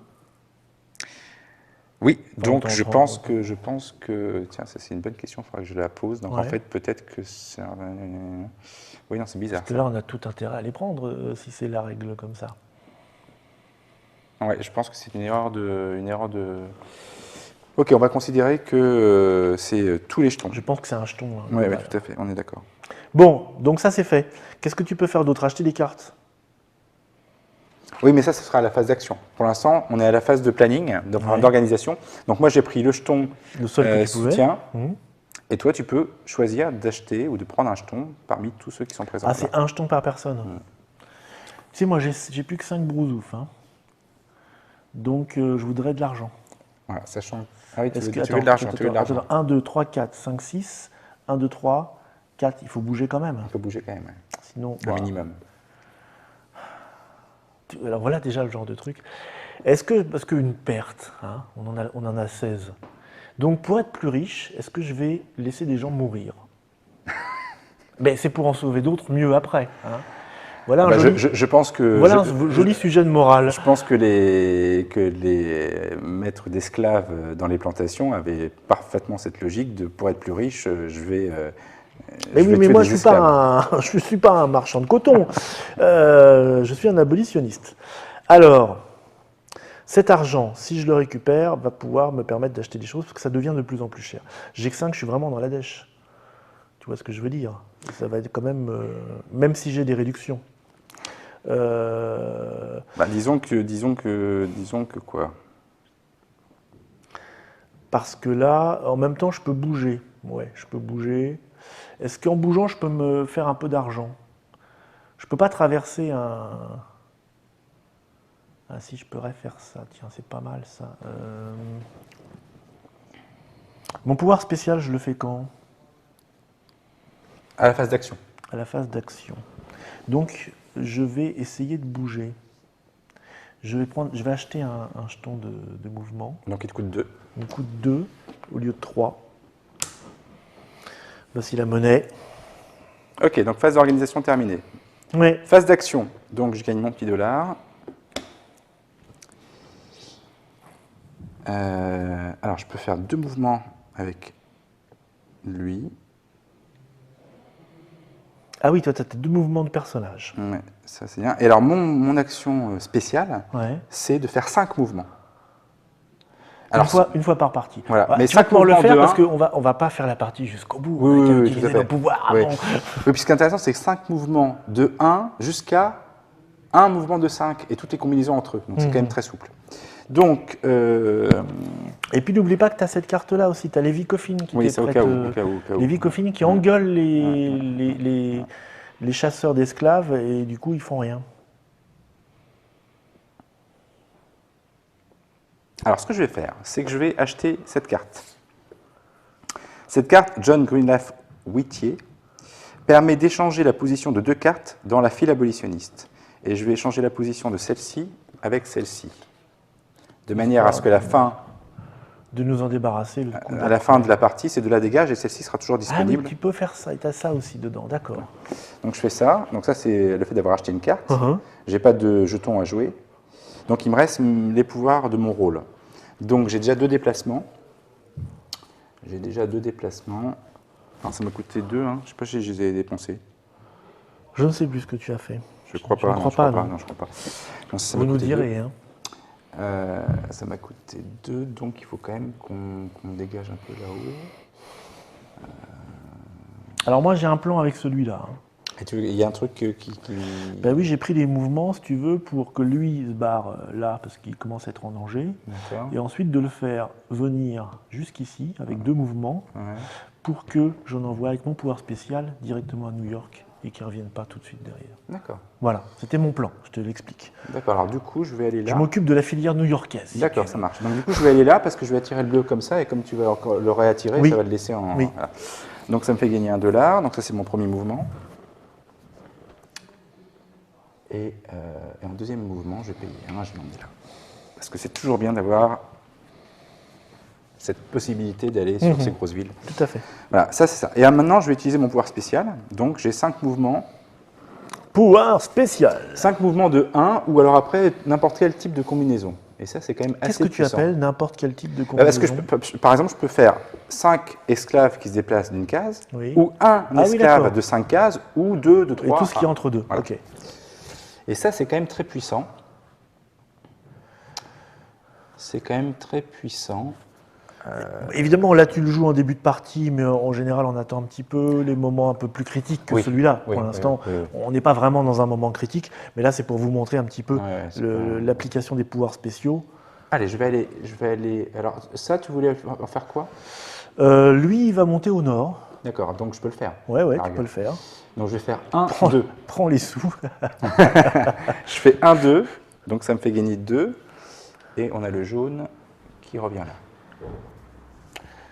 Oui, donc je pense que... Tiens, ça c'est une bonne question, il faudrait que je la pose. Donc en fait, peut-être que c'est... Oui, non, c'est bizarre. Parce que là, on a tout intérêt à les prendre, si c'est la règle comme ça. Ouais, je pense que c'est une erreur de... Ok, on va considérer que c'est tous les jetons. Je pense que c'est un jeton. Oui, tout à fait, on est d'accord. Bon, donc ça c'est fait. Qu'est-ce que tu peux faire d'autre? Acheter des cartes? Oui, mais ça, ce sera à la phase d'action. Pour l'instant, on est à la phase de planning, d'organisation. Donc moi, j'ai pris le jeton soutien. Et toi, tu peux choisir d'acheter ou de prendre un jeton parmi tous ceux qui sont présents. Ah, c'est un jeton par personne. Tu sais, moi, j'ai plus que 5 brousoufs. Donc, je voudrais de l'argent. Voilà, sachant... Ah oui, tu veux de l'argent. Attends, 1, 2, 3, 4, 5, 6. 1, 2, 3, 4. Il faut bouger quand même. Il faut bouger quand même. Sinon, un minimum. Alors voilà déjà le genre de truc. Est-ce que, parce qu'une perte, hein, on en a 16. Donc pour être plus riche, est-ce que je vais laisser des gens mourir? Mais c'est pour en sauver d'autres mieux après. Hein. Voilà je pense que voilà un joli sujet de morale. Je pense que les maîtres d'esclaves dans les plantations avaient parfaitement cette logique de pour être plus riche, je vais mais oui, mais moi je ne suis pas un marchand de coton. Je suis un abolitionniste. Alors, cet argent, si je le récupère, va pouvoir me permettre d'acheter des choses parce que ça devient de plus en plus cher. J'ai que 5, je suis vraiment dans la dèche. Tu vois ce que je veux dire? Ça va être quand même, même si j'ai des réductions. Disons que quoi? Parce que là, en même temps, je peux bouger. Ouais, je peux bouger. Est-ce qu'en bougeant, je peux me faire un peu d'argent? Je peux pas traverser un... Ah si, je pourrais faire ça. Tiens, c'est pas mal ça. Mon pouvoir spécial, je le fais quand? À la phase d'action. À la phase d'action. Donc, je vais essayer de bouger. Je vais acheter un jeton de mouvement. Donc il te coûte 2. Il me coûte 2 au lieu de 3. Voici la monnaie. Ok, donc phase d'organisation terminée. Oui. Phase d'action. Donc je gagne mon petit dollar. Alors je peux faire 2 mouvements avec lui. Ah oui, toi, tu as 2 mouvements de personnage. Ouais, ça c'est bien. Et alors, mon action spéciale, c'est de faire 5 mouvements. Alors, une fois par partie. Voilà. Bah, mais tu vas pouvoir le faire parce que qu'on va pas faire la partie jusqu'au bout. Oui, on va oui, utiliser nos pouvoirs. Oui. Oui, puis ce qui est intéressant, c'est que 5 mouvements de 1 jusqu'à un mouvement de 5 et toutes les combinaisons entre eux. Donc, c'est quand même très souple. Donc, et puis n'oublie pas que tu as cette carte-là aussi, tu as Lévi Coffin qui oui, c'est au cas où. Lévi Coffin qui engueule les chasseurs d'esclaves et du coup ils font rien. Alors ce que je vais faire, c'est que je vais acheter cette carte. Cette carte, John Greenleaf Whittier, permet d'échanger la position de 2 cartes dans la file abolitionniste. Et je vais échanger la position de celle-ci avec celle-ci. De manière à ce que la fin... De nous en débarrasser. À la fin de la partie, c'est de la dégage et celle-ci sera toujours disponible. Ah oui, tu peux faire ça, et tu as ça aussi dedans, d'accord. Donc je fais ça. Donc ça, c'est le fait d'avoir acheté une carte. Je n'ai pas de jetons à jouer. Donc il me reste les pouvoirs de mon rôle. Donc j'ai déjà 2 déplacements. Alors, ça m'a coûté 2, hein. Je ne sais pas si je les ai dépensés. Je ne sais plus ce que tu as fait. Je ne crois pas. Non, je crois pas. Non, vous nous direz. Hein. Ça m'a coûté 2, donc il faut quand même qu'on dégage un peu là-haut. Alors moi j'ai un plan avec celui-là. Hein. Il y a un truc qui... Ben oui, j'ai pris des mouvements, si tu veux, pour que lui se barre là, parce qu'il commence à être en danger. Et ensuite de le faire venir jusqu'ici, avec 2 mouvements, pour que j'en envoie avec mon pouvoir spécial directement à New York et qu'il ne revienne pas tout de suite derrière. D'accord. Voilà, c'était mon plan, je te l'explique. D'accord, alors du coup, je vais aller là. Je m'occupe de la filière new-yorkaise. D'accord, ça marche. Donc du coup, je vais aller là, parce que je vais attirer le bleu comme ça, et comme tu vas encore le réattirer, ça va le laisser en... Oui. Voilà. Donc ça me fait gagner $1, donc ça c'est mon premier mouvement. Et en deuxième mouvement, je vais payer 1, je l'emmène là. Parce que c'est toujours bien d'avoir cette possibilité d'aller sur ces grosses villes. Tout à fait. Voilà, ça c'est ça. Et maintenant, je vais utiliser mon pouvoir spécial. Donc j'ai 5 mouvements. Pouvoir spécial. 5 mouvements de 1, ou alors après, n'importe quel type de combinaison. Et ça, c'est quand même assez puissant. Qu'est-ce que tu appelles n'importe quel type de combinaison? Parce que par exemple, je peux faire 5 esclaves qui se déplacent d'une case, ou un esclave de 5 cases, ou 2 de 3. Et tout ce qui est entre deux. Voilà. Ok. Et ça, c'est quand même très puissant. C'est quand même très puissant. Évidemment, là, tu le joues en début de partie, mais en général, on attend un petit peu les moments un peu plus critiques que celui-là. Pour l'instant, on n'est pas vraiment dans un moment critique, mais là, c'est pour vous montrer un petit peu l'application des pouvoirs spéciaux. Allez, je vais aller... Alors, ça, tu voulais en faire quoi? Lui, il va monter au nord. D'accord, donc je peux le faire. Ouais, tu peux le faire. Donc, je vais faire 1, 2. Prends les sous. Je fais 1, 2, donc ça me fait gagner 2. Et on a le jaune qui revient là.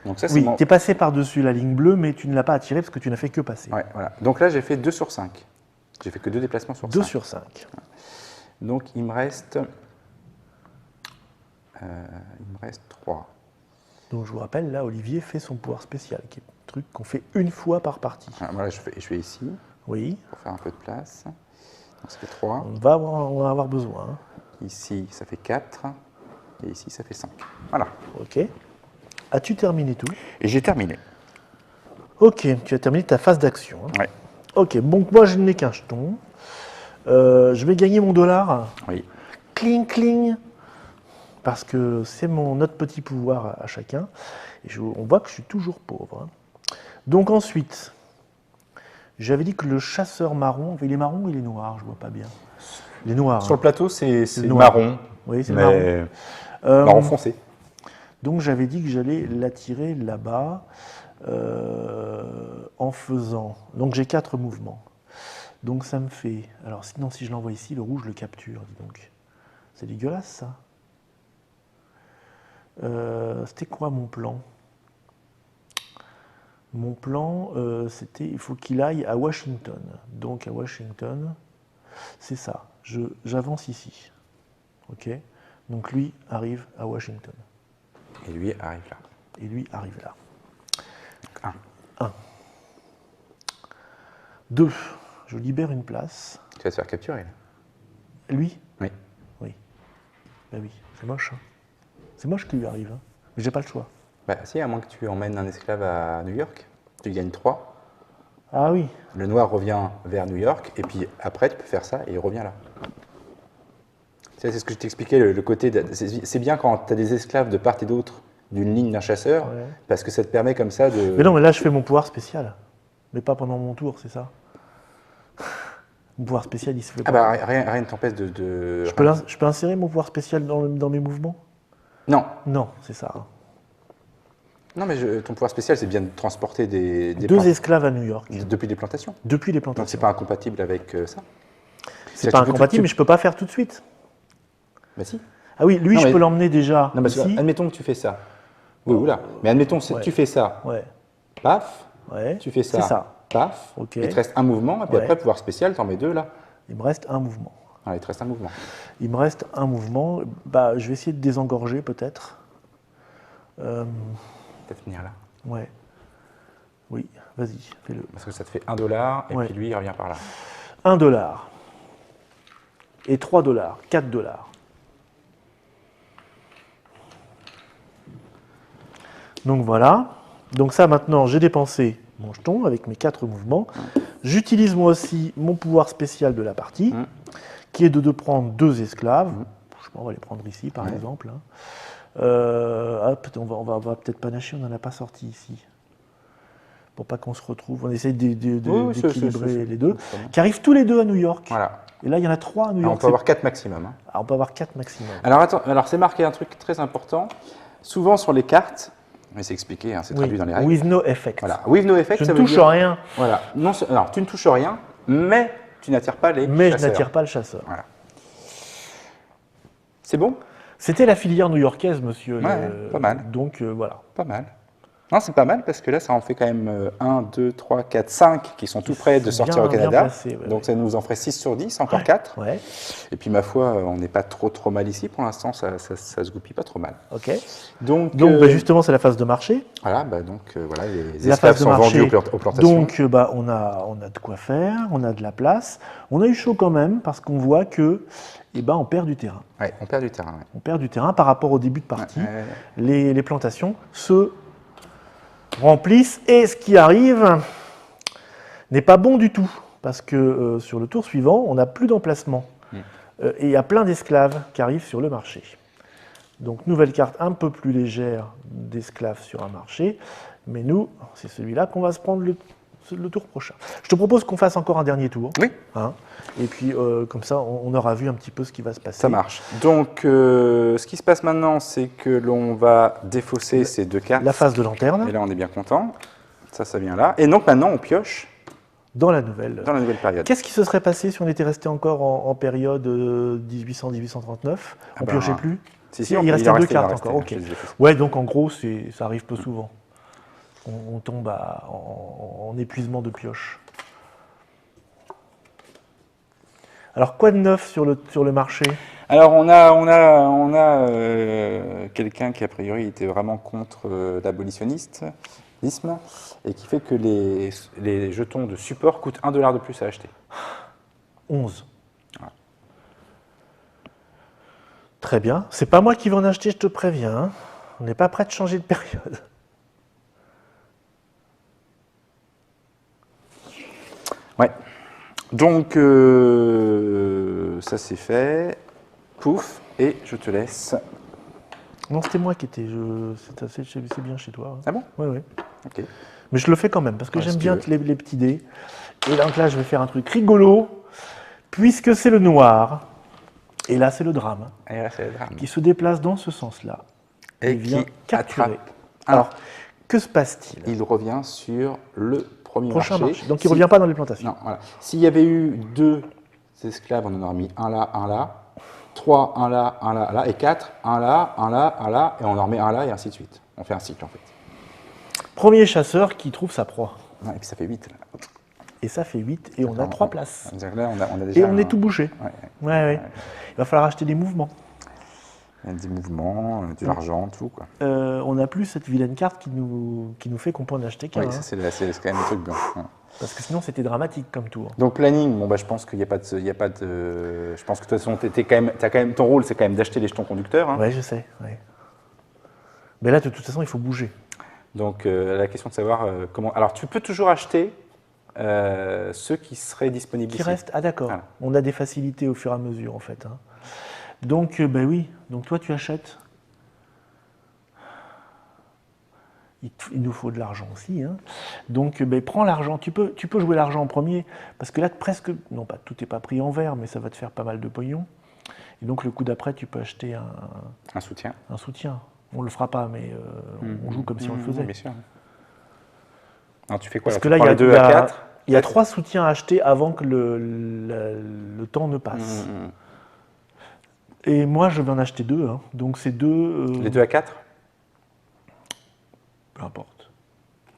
Donc ça, oui, tu es passé par-dessus la ligne bleue, mais tu ne l'as pas attiré parce que tu n'as fait que passer. Ouais, voilà. Donc là, j'ai fait 2 sur 5. J'ai fait que 2 déplacements sur 5. 2 sur 5. Donc il me reste 3. Donc je vous rappelle, là, Olivier fait son pouvoir spécial, qui est un truc qu'on fait une fois par partie. Alors, voilà, je vais ici, oui. Pour faire un peu de place. Donc, ça fait 3. On va avoir besoin. Hein. Ici, ça fait 4. Et ici, ça fait 5. Voilà. Ok. As-tu terminé tout? Et j'ai terminé. Ok, tu as terminé ta phase d'action. Hein. Oui. Ok, donc moi je n'ai qu'un jeton. Je vais gagner mon dollar. Oui. Cling, cling. Parce que c'est notre petit pouvoir à chacun. Et on voit que je suis toujours pauvre. Hein. Donc ensuite, j'avais dit que le chasseur marron, il est marron ou il est noir? Je vois pas bien. Il est noir. Sur le plateau, c'est noir. marron. Oui, c'est marron. Marron foncé. Donc j'avais dit que j'allais l'attirer là-bas en faisant... Donc j'ai 4 mouvements. Donc ça me fait... Alors sinon, si je l'envoie ici, le rouge le capture, dis donc. C'est dégueulasse, ça. C'était quoi mon plan? Mon plan, c'était... Il faut qu'il aille à Washington. Donc à Washington, c'est ça. J'avance ici. OK? Donc lui arrive à Washington. Et lui arrive là. Et lui arrive là. 1. 2. Je libère une place. Tu vas te faire capturer là. Lui? Oui. Oui. Ben oui, c'est moche. Hein. C'est moche qu'il lui arrive. Hein. Mais j'ai pas le choix. Bah si, à moins que tu emmènes un esclave à New York, tu gagnes 3. Ah oui. Le noir revient vers New York, et puis après tu peux faire ça et il revient là. C'est ce que je t'expliquais, le côté... C'est bien quand tu as des esclaves de part et d'autre d'une ligne d'un chasseur, ouais. Parce que ça te permet comme ça de... Mais non, mais là je fais mon pouvoir spécial. Mais pas pendant mon tour, c'est ça? Mon pouvoir spécial, il se fait pas. Ah bah rien ne t'empêche de... Je peux insérer mon pouvoir spécial dans mes mouvements? Non. Non, c'est ça. Hein. Non, mais ton pouvoir spécial, c'est bien de transporter des 2 esclaves à New York. Depuis les plantations. Depuis les plantations. Donc c'est pas incompatible avec ça? C'est pas incompatible, mais je peux pas faire tout de suite. Bah si. Ah oui, lui, non, je peux l'emmener déjà. Non, parce que, admettons que tu fais ça. Oui, oula. Mais admettons que tu fais ça. Ouais. Paf. Ouais. Tu fais ça. C'est ça. Paf. Ok. Il te reste un mouvement, et puis après, pouvoir spécial, tu en mets 2 là. Il me reste un mouvement. Ah, il te reste un mouvement. Il me reste un mouvement. Bah, je vais essayer de désengorger peut-être. Peut-être venir là. Ouais. Oui, vas-y, fais-le. Parce que ça te fait $1, et puis lui, il revient par là. $1. Et $3, $4. Donc voilà. Donc ça, maintenant, j'ai dépensé mon jeton avec mes 4 mouvements. J'utilise moi aussi mon pouvoir spécial de la partie, qui est de prendre 2 esclaves. Je sais pas, on va les prendre ici, par exemple. Hein. On va peut-être panacher, on n'en a pas sorti ici. Pour pas qu'on se retrouve. On essaie d'équilibrer les deux. Qui arrivent tous les 2 à New York. Voilà. Et là, il y en a 3 à New York. On peut avoir 4 maximum. Hein. On peut avoir 4 maximum. Alors, attends, c'est marqué un truc très important. Souvent sur les cartes, mais c'est expliqué, hein, c'est traduit dans les règles. With no effect. Voilà. With no effect, ça veut dire... Je ne touche rien. Voilà. Non, alors, tu ne touches rien, mais tu n'attires pas les chasseurs. Mais je n'attire pas le chasseur. Voilà. C'est bon? C'était la filière new-yorkaise, monsieur. Ouais, pas mal. Donc, voilà. Pas mal. Non, c'est pas mal parce que là, ça en fait quand même 1, 2, 3, 4, 5 qui sont tout près de sortir au Canada. Placé, donc ça nous en ferait 6 sur 10, encore 4. Ouais. Et puis ma foi, on n'est pas trop mal ici. Pour l'instant, ça se goupille pas trop mal. Ok. Donc justement, c'est la phase de marché. Voilà, voilà, les esclaves sont vendus aux plantations. Donc on a de quoi faire, on a de la place. On a eu chaud quand même parce qu'on voit que on perd du terrain. Ouais, on perd du terrain. Ouais. On perd du terrain par rapport au début de partie. Les plantations se remplissent et ce qui arrive n'est pas bon du tout parce que sur le tour suivant, on n'a plus d'emplacement et il y a plein d'esclaves qui arrivent sur le marché. Donc nouvelle carte un peu plus légère d'esclaves sur un marché, mais nous, c'est celui-là qu'on va se prendre le tour prochain. Je te propose qu'on fasse encore un dernier tour. Oui. Hein, et puis comme ça, on aura vu un petit peu ce qui va se passer. Ça marche. Donc ce qui se passe maintenant, c'est que l'on va défausser ces 2 cartes. La phase de lanterne. Et là, on est bien content. Ça vient là. Et donc maintenant, on pioche dans la nouvelle période. Qu'est-ce qui se serait passé si on était resté encore en période 1800-1839? On piochait plus? Si, il restait 2 cartes encore. Ok. Ouais, donc en gros, ça arrive peu souvent. On tombe en épuisement de pioche. Alors, quoi de neuf sur le marché? Alors, on a quelqu'un qui, a priori, était vraiment contre l'abolitionnisme et qui fait que les jetons de support coûtent $1 de plus à acheter. 11. Voilà. Très bien. C'est pas moi qui vais en acheter, je te préviens. Hein. On n'est pas prêt de changer de période. Ouais. Donc, ça c'est fait. Pouf, et je te laisse. Non, c'était moi qui étais. C'est bien chez toi. Hein. Ah bon? Oui, oui. Ok. Mais je le fais quand même, parce que j'aime bien les petits dés. Et donc là, je vais faire un truc rigolo, puisque c'est le noir. Et là, c'est le drame. Et là, c'est le drame. Qui se déplace dans ce sens-là. Et il vient qui capturer. attrape. Alors, que se passe-t-il? Il revient sur le prochain marché. Donc, il ne revient pas dans les plantations. Non, voilà. S'il y avait eu 2 esclaves, on en aurait mis un là. 3, un là, et 4, un là, et on en remet un là, et ainsi de suite. On fait un cycle, en fait. Premier chasseur qui trouve sa proie. Ouais, et puis ça fait 8, là. Et ça fait 8, et on a 3 places. Là, on a déjà et on est tout bouché. Ouais. Il va falloir acheter des mouvements. Il y a des mouvements, de l'argent, tout, quoi. On n'a plus cette vilaine carte qui nous fait qu'on peut en acheter qu'un. Oui, ça, c'est quand même le truc bien. Ouais. Parce que sinon, c'était dramatique comme tour. Donc, planning, bon, bah, je pense qu'il n'y a pas de. Je pense que de toute façon, t'as quand même, ton rôle, c'est quand même d'acheter les jetons conducteurs. Hein. Oui, je sais. Ouais. Mais là, de toute façon, il faut bouger. Donc, la question de savoir comment. Alors, tu peux toujours acheter ceux qui seraient disponibles qui ici. Restent. Ah, d'accord. Voilà. On a des facilités au fur et à mesure, en fait. Hein. Donc, ben oui. Donc, toi, tu achètes. Il nous faut de l'argent aussi. Hein. Donc, ben, prends l'argent. Tu peux jouer l'argent en premier, parce que là, presque, non pas tout n'est pas pris en vert, mais ça va te faire pas mal de pognon. Et donc, le coup d'après, tu peux acheter un soutien. Un soutien. On ne le fera pas, mais on joue comme si on le faisait. Bien sûr. Alors, tu fais quoi? Parce que là, il y a 3 soutiens à acheter avant que le temps ne passe. Et moi, je vais en acheter 2. Hein. Donc, c'est 2. Les 2 à 4? Peu importe.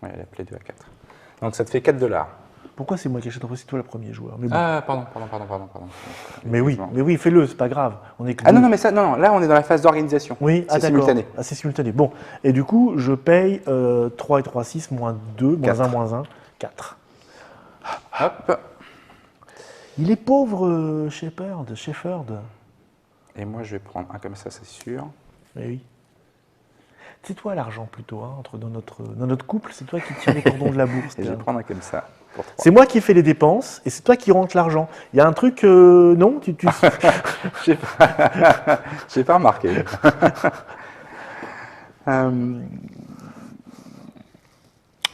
Oui, elle a appelé 2 à 4. Donc ça te fait $4. Pourquoi c'est moi qui achète? C'est toi le premier joueur. Mais bon. Ah, pardon. Mais oui, fais-le, c'est pas grave. On est que non, mais ça, non, là on est dans la phase d'organisation. Oui, c'est simultané. Ah, c'est simultané. Bon, et du coup, je paye 3 et 3, 6, moins 2, moins 1, 4. Hop. Il est pauvre, Shepherd. Et moi, je vais prendre un comme ça, c'est sûr. Eh oui. C'est toi l'argent plutôt, hein, dans notre couple, c'est toi qui tiens les cordons de la bourse. Et je vais prendre un comme ça. C'est moi qui fais les dépenses et c'est toi qui rentre l'argent. Il y a un truc, non J'ai pas remarqué.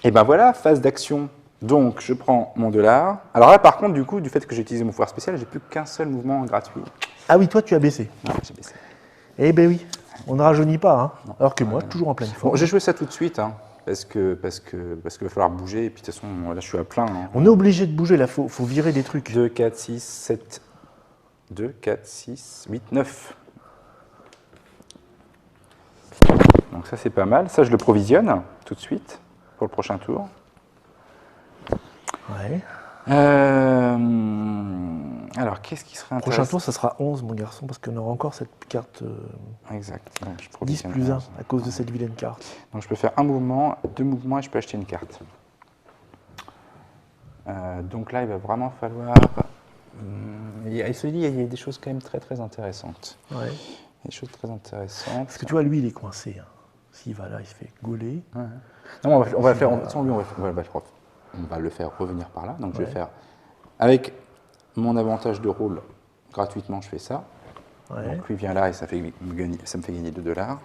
Et ben voilà, phase d'action. Donc, je prends mon $. Alors là, par contre, du coup, du fait que j'ai utilisé mon pouvoir spécial, j'ai plus qu'un seul mouvement gratuit. Ah oui, toi, tu as baissé. Ouais, j'ai baissé. Eh ben oui, on ne rajeunit pas. Hein. Alors que moi, toujours en pleine forme. Bon, j'ai joué ça tout de suite, hein, parce qu'il va falloir bouger. Et puis, de toute façon, là, je suis à plein. Hein. On est obligé de bouger, là, faut virer des trucs. 2, 4, 6, 7, 2, 4, 6, 8, 9. Donc ça, c'est pas mal. Ça, je le provisionne tout de suite pour le prochain tour. Ouais. Alors, qu'est-ce qui serait intéressant? Prochain tour, ça sera 11, mon garçon, parce qu'on aura encore cette carte exact. Donc, je 10 plus 1 à cause de cette vilaine carte. Donc, je peux faire un mouvement, 2 mouvements et je peux acheter une carte. Donc là, il va vraiment falloir... il y a des choses quand même très, très intéressantes. Ouais. Il y a des choses très intéressantes. Parce que tu vois, lui, il est coincé. Hein. S'il va là, il se fait gauler. Ouais. Non, on va le faire revenir par là. Donc, je vais faire... Avec mon avantage de rôle, gratuitement, je fais ça. Ouais. Donc, lui vient là et ça me fait gagner $2.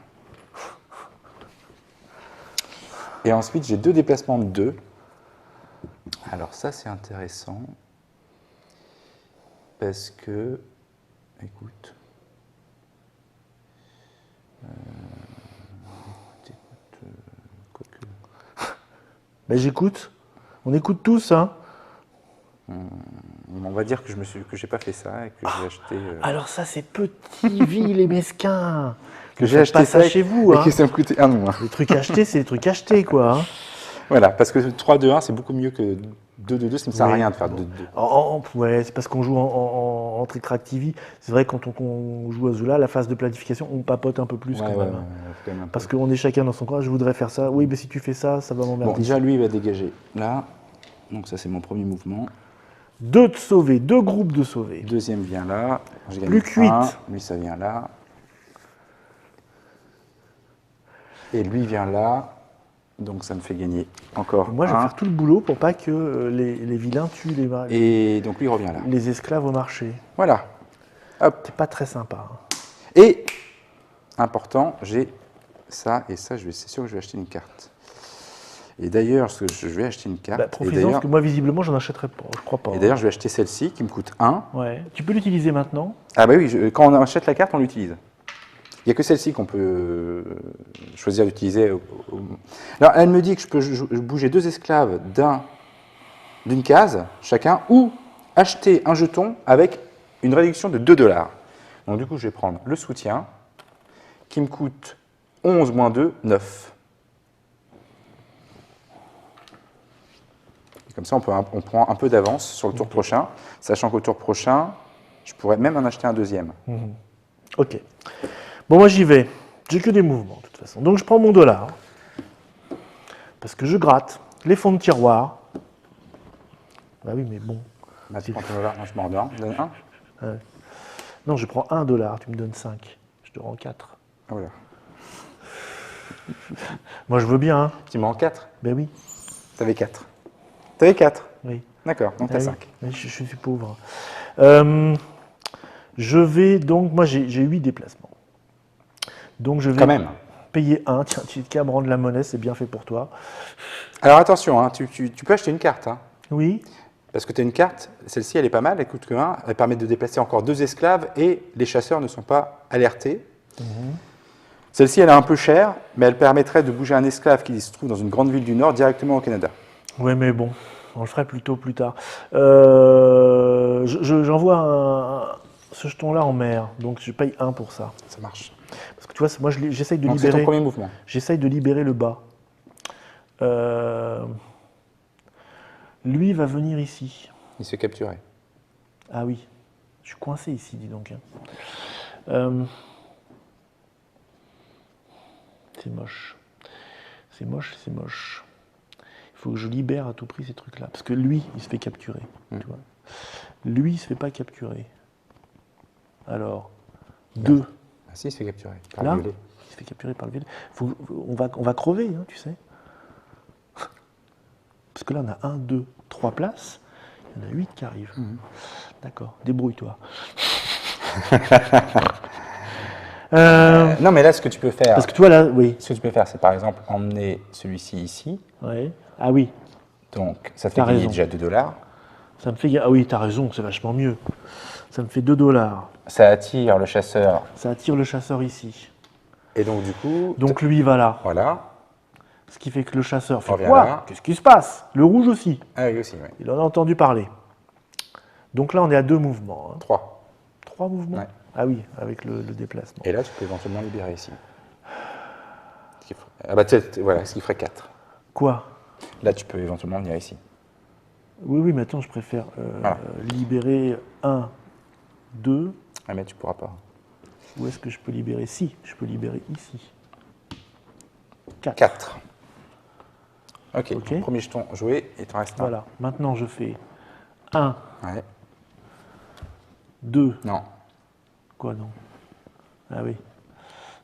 Et ensuite, j'ai 2 déplacements de 2. Alors, ça, c'est intéressant. Parce que... Écoute... Ben, j'écoute. On écoute tous, hein. On va dire que j'ai pas fait ça et que j'ai acheté. Alors ça, c'est petit, vil et mesquin. Que j'ai acheté ça chez vous. Et hein. que ça me coûtait 1 mois. Les trucs achetés, c'est les trucs achetés, quoi. Hein. Voilà, parce que 3, 2, 1, c'est beaucoup mieux que 2-2-2, ça ne sert à rien de faire 2-2. Ouais, c'est parce qu'on joue en trick-track-TV. C'est vrai, quand on joue à Zula, la phase de planification, on papote un peu plus quand même. Parce qu'on est chacun dans son coin. Je voudrais faire ça. Oui, mais si tu fais ça, ça va m'emmerder. Bon, déjà, lui, il va dégager là. Donc ça, c'est mon premier mouvement. 2 de sauver, 2 groupes de sauver. Deuxième vient là. Plus que 8. Lui, ça vient là. Et lui vient là. Donc ça me fait gagner encore. Moi, je vais faire tout le boulot pour pas que les vilains tuent Et donc lui, il revient là. Les esclaves au marché. Voilà. Hop. C'est pas très sympa. Et, important, j'ai ça et ça, c'est sûr que je vais acheter une carte. Et d'ailleurs, je vais acheter une carte. Profitons, parce que moi, visiblement, j'en achèterai pas. Je crois pas. Et d'ailleurs, je vais acheter celle-ci qui me coûte 1. Ouais. Tu peux l'utiliser maintenant? Ah bah oui, quand on achète la carte, on l'utilise. Il n'y a que celle-ci qu'on peut choisir d'utiliser. Alors, elle me dit que je peux bouger 2 esclaves d'une case, chacun, ou acheter un jeton avec une réduction de 2 $. Donc du coup, je vais prendre le soutien, qui me coûte 11 moins 2, 9. Et comme ça, on prend un peu d'avance sur le tour prochain, sachant qu'au tour prochain, je pourrais même en acheter un deuxième. Ok. Bon, moi j'y vais. J'ai que des mouvements, de toute façon. Donc je prends mon dollar. Parce que je gratte les fonds de tiroir. Bah oui, mais bon. Bah, tu prends ton dollar, moi je m'en donne un. Non, je prends $1, tu me donnes 5. Je te rends 4. Ah voilà. Moi je veux bien. Hein. Tu m'en rends 4? Ben oui. T'avais 4. T'avais 4? Oui. D'accord, donc t'as 5. Oui, je suis pauvre. Je vais donc, moi j'ai 8 déplacements. Donc je vais Quand même. payer 1. Tiens, tu as à me rendre la monnaie, c'est bien fait pour toi. Alors attention, hein, tu peux acheter une carte. Hein, oui. parce que tu as une carte, celle-ci elle est pas mal, elle coûte que 1, elle permet de déplacer encore 2 esclaves et les chasseurs ne sont pas alertés. Celle-ci elle est un peu chère, mais elle permettrait de bouger un esclave qui se trouve dans une grande ville du Nord directement au Canada. Oui, mais bon, on le ferait plutôt plus tard. J'envoie ce jeton-là en mer, donc je paye 1 pour ça. Ça marche. Parce que tu vois, moi j'essaye de donc libérer. C'est ton premier mouvement. J'essaye de libérer le bas. Lui va venir ici. Il se fait capturer. Ah oui, je suis coincé ici, dis donc. C'est moche. C'est moche, c'est moche. Il faut que je libère à tout prix ces trucs-là. Parce que lui, il se fait capturer. Tu vois. Lui, il ne se fait pas capturer. Alors, 2. Ah si, il se fait capturer par là, le violet. Il se fait capturer par le violet. On va crever, hein, tu sais. Parce que là, on a 1, 2, 3 places. Il y en a 8 qui arrivent. D'accord, débrouille-toi. Non, mais là, ce que tu peux faire. Parce que toi, là, oui. Ce que tu peux faire, c'est par exemple emmener celui-ci ici. Ouais. Ah oui. Donc, ça te fait gagner déjà 2 $. Ça me fait. Ah oui, t'as raison, c'est vachement mieux. Ça me fait 2 $. Ça attire le chasseur. Ça attire le chasseur ici. Et donc, du coup. Donc, lui, il va là. Voilà. Ce qui fait que le chasseur fait revient quoi? là. Qu'est-ce qui se passe? Le rouge aussi. Ah oui, aussi, oui. Il en a entendu parler. Donc là, on est à 2 mouvements. Hein. 3. 3 mouvements? Ouais. Ah oui, avec le déplacement. Et là, tu peux éventuellement libérer ici. Ah bah, voilà, ce qui ferait 4. Quoi? Là, tu peux éventuellement venir ici. Oui, oui, mais attends, je préfère libérer 1, 2. Ah, mais tu pourras pas. Où est-ce que je peux libérer? Si, je peux libérer ici. 4. 4. Ok. Premier jeton joué, et t'en reste un. Voilà, maintenant je fais 1, Ouais. 2. Non. Quoi, non? Ah oui.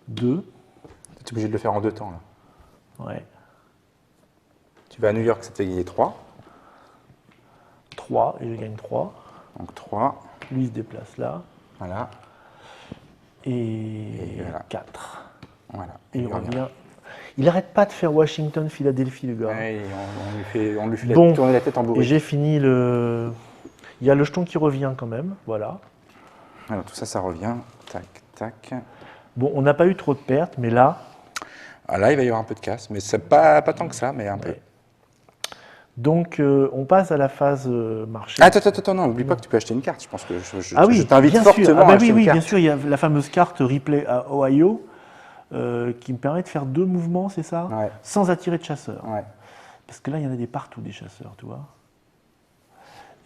2. Tu es obligé de le faire en 2 temps, là. Ouais. Tu vas à New York, ça te fait gagner 3. 3, et je gagne 3. Donc 3. Lui se déplace là. Voilà. Et voilà. 4. Voilà. Et il revient. Il n'arrête pas de faire Washington, Philadelphie, le gars. Ouais, on lui fait tourner la tête en bourrique. Et j'ai fini le... Il y a le jeton qui revient quand même, voilà. Alors tout ça, ça revient. Tac, tac. Bon, on n'a pas eu trop de pertes, mais là... Ah, là, il va y avoir un peu de casse, mais c'est pas tant que ça, mais un peu. Donc, on passe à la phase marché. Attends, non, n'oublie pas que tu peux acheter une carte. Je pense que je t'invite bien fortement sûr. à acheter une Oui, carte. bien sûr, il y a la fameuse carte replay à Ohio qui me permet de faire 2 mouvements, c'est ça? Ouais. Sans attirer de chasseurs. Ouais. Parce que là, il y en a des partout, des chasseurs, tu vois.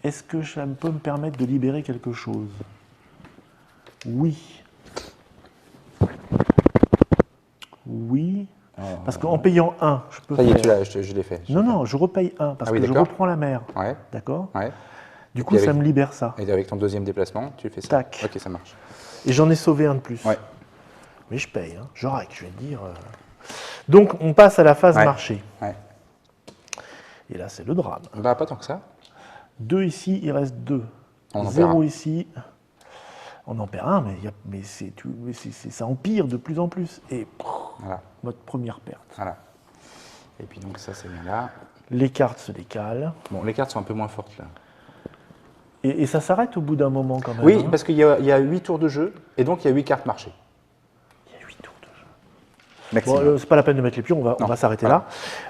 Est-ce que ça peut me permettre de libérer quelque chose? Oui. Oui. Parce qu'en payant 1, je peux Ça y est, faire... je l'ai fait. Non, je repaye 1 parce que je reprends la mer. Ouais. D'accord. Ouais. Du coup, ça me libère ça. Et avec ton deuxième déplacement, tu fais ça. Tac. Ok, ça marche. Et j'en ai sauvé un de plus. Ouais. Mais je paye, hein. Je règle, je vais te dire. Donc, on passe à la phase marché. Ouais. Et là, c'est le drame. Bah, pas tant que ça. 2 ici, il reste 2. On en 0 perd ici. On en perd un, mais ça empire de plus en plus. Et voilà. Votre première perte. Voilà. Et puis donc ça, c'est bien là. Les cartes se décalent. Bon, les cartes sont un peu moins fortes là. Et ça s'arrête au bout d'un moment quand même. Oui, hein. parce qu'il y a 8 tours de jeu, et donc il y a 8 cartes marché. Il y a 8 tours de jeu. Maximum. Bon, c'est pas la peine de mettre les pions, on va s'arrêter là.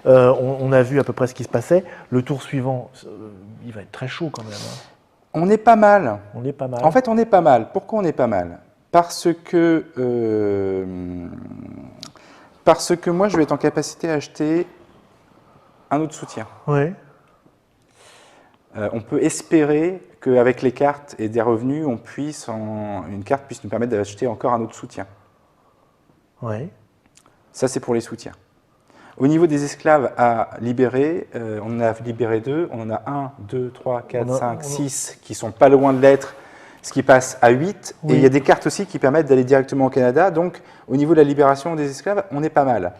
On a vu à peu près ce qui se passait. Le tour suivant, il va être très chaud quand même. Hein. On est pas mal. On est pas mal. En fait, on est pas mal. Pourquoi on est pas mal? Parce que moi, je vais être en capacité à acheter un autre soutien. Oui. On peut espérer qu'avec les cartes et des revenus, une carte puisse nous permettre d'acheter encore un autre soutien. Oui. Ça, c'est pour les soutiens. Au niveau des esclaves à libérer, on en a libéré 2. On en a 1, 2, 3, 4, 5, 6 qui sont pas loin de l'être, ce qui passe à 8. Oui. Et il y a des cartes aussi qui permettent d'aller directement au Canada. Donc, au niveau de la libération des esclaves, on est pas mal.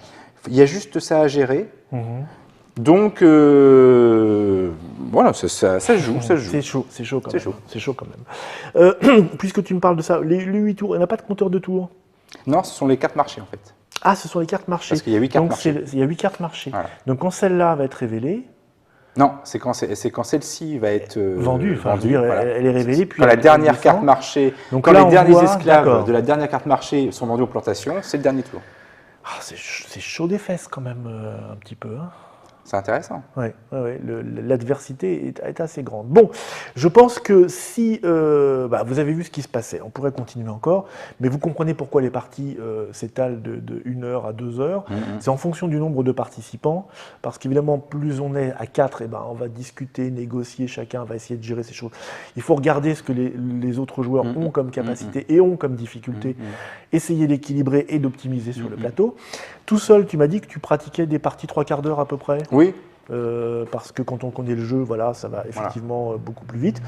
Il y a juste ça à gérer. Donc, voilà, ça se joue. C'est chaud quand même. C'est chaud quand même. Puisque tu me parles de ça, les 8 tours, il n'y a pas de compteur de tours? Non, ce sont les cartes marchés en fait. Ah, ce sont les cartes marché. Parce qu'il y a 8 cartes marché. Il y a 8 cartes marché. Voilà. Donc quand celle-là va être révélée... Non, c'est quand celle-ci va être vendue. Enfin, vendue. Voilà. Elle est révélée. Puis quand la dernière carte marché, donc quand là, les derniers esclaves d'accord. de la dernière carte marché sont vendus aux plantations, c'est le dernier tour. Ah, c'est chaud des fesses quand même, un petit peu. Hein. C'est intéressant. Oui, l'adversité est assez grande. Bon, je pense que si vous avez vu ce qui se passait, on pourrait continuer encore, mais vous comprenez pourquoi les parties s'étalent de 1 heure à 2 heures. C'est en fonction du nombre de participants, parce qu'évidemment, plus on est à 4, on va discuter, négocier, chacun va essayer de gérer ces choses. Il faut regarder ce que les autres joueurs ont comme capacité et ont comme difficulté, essayer d'équilibrer et d'optimiser sur le plateau. Tout seul, tu m'as dit que tu pratiquais des parties 3/4 d'heure à peu près. Oui. Parce que quand on connaît le jeu, voilà, ça va effectivement beaucoup plus vite.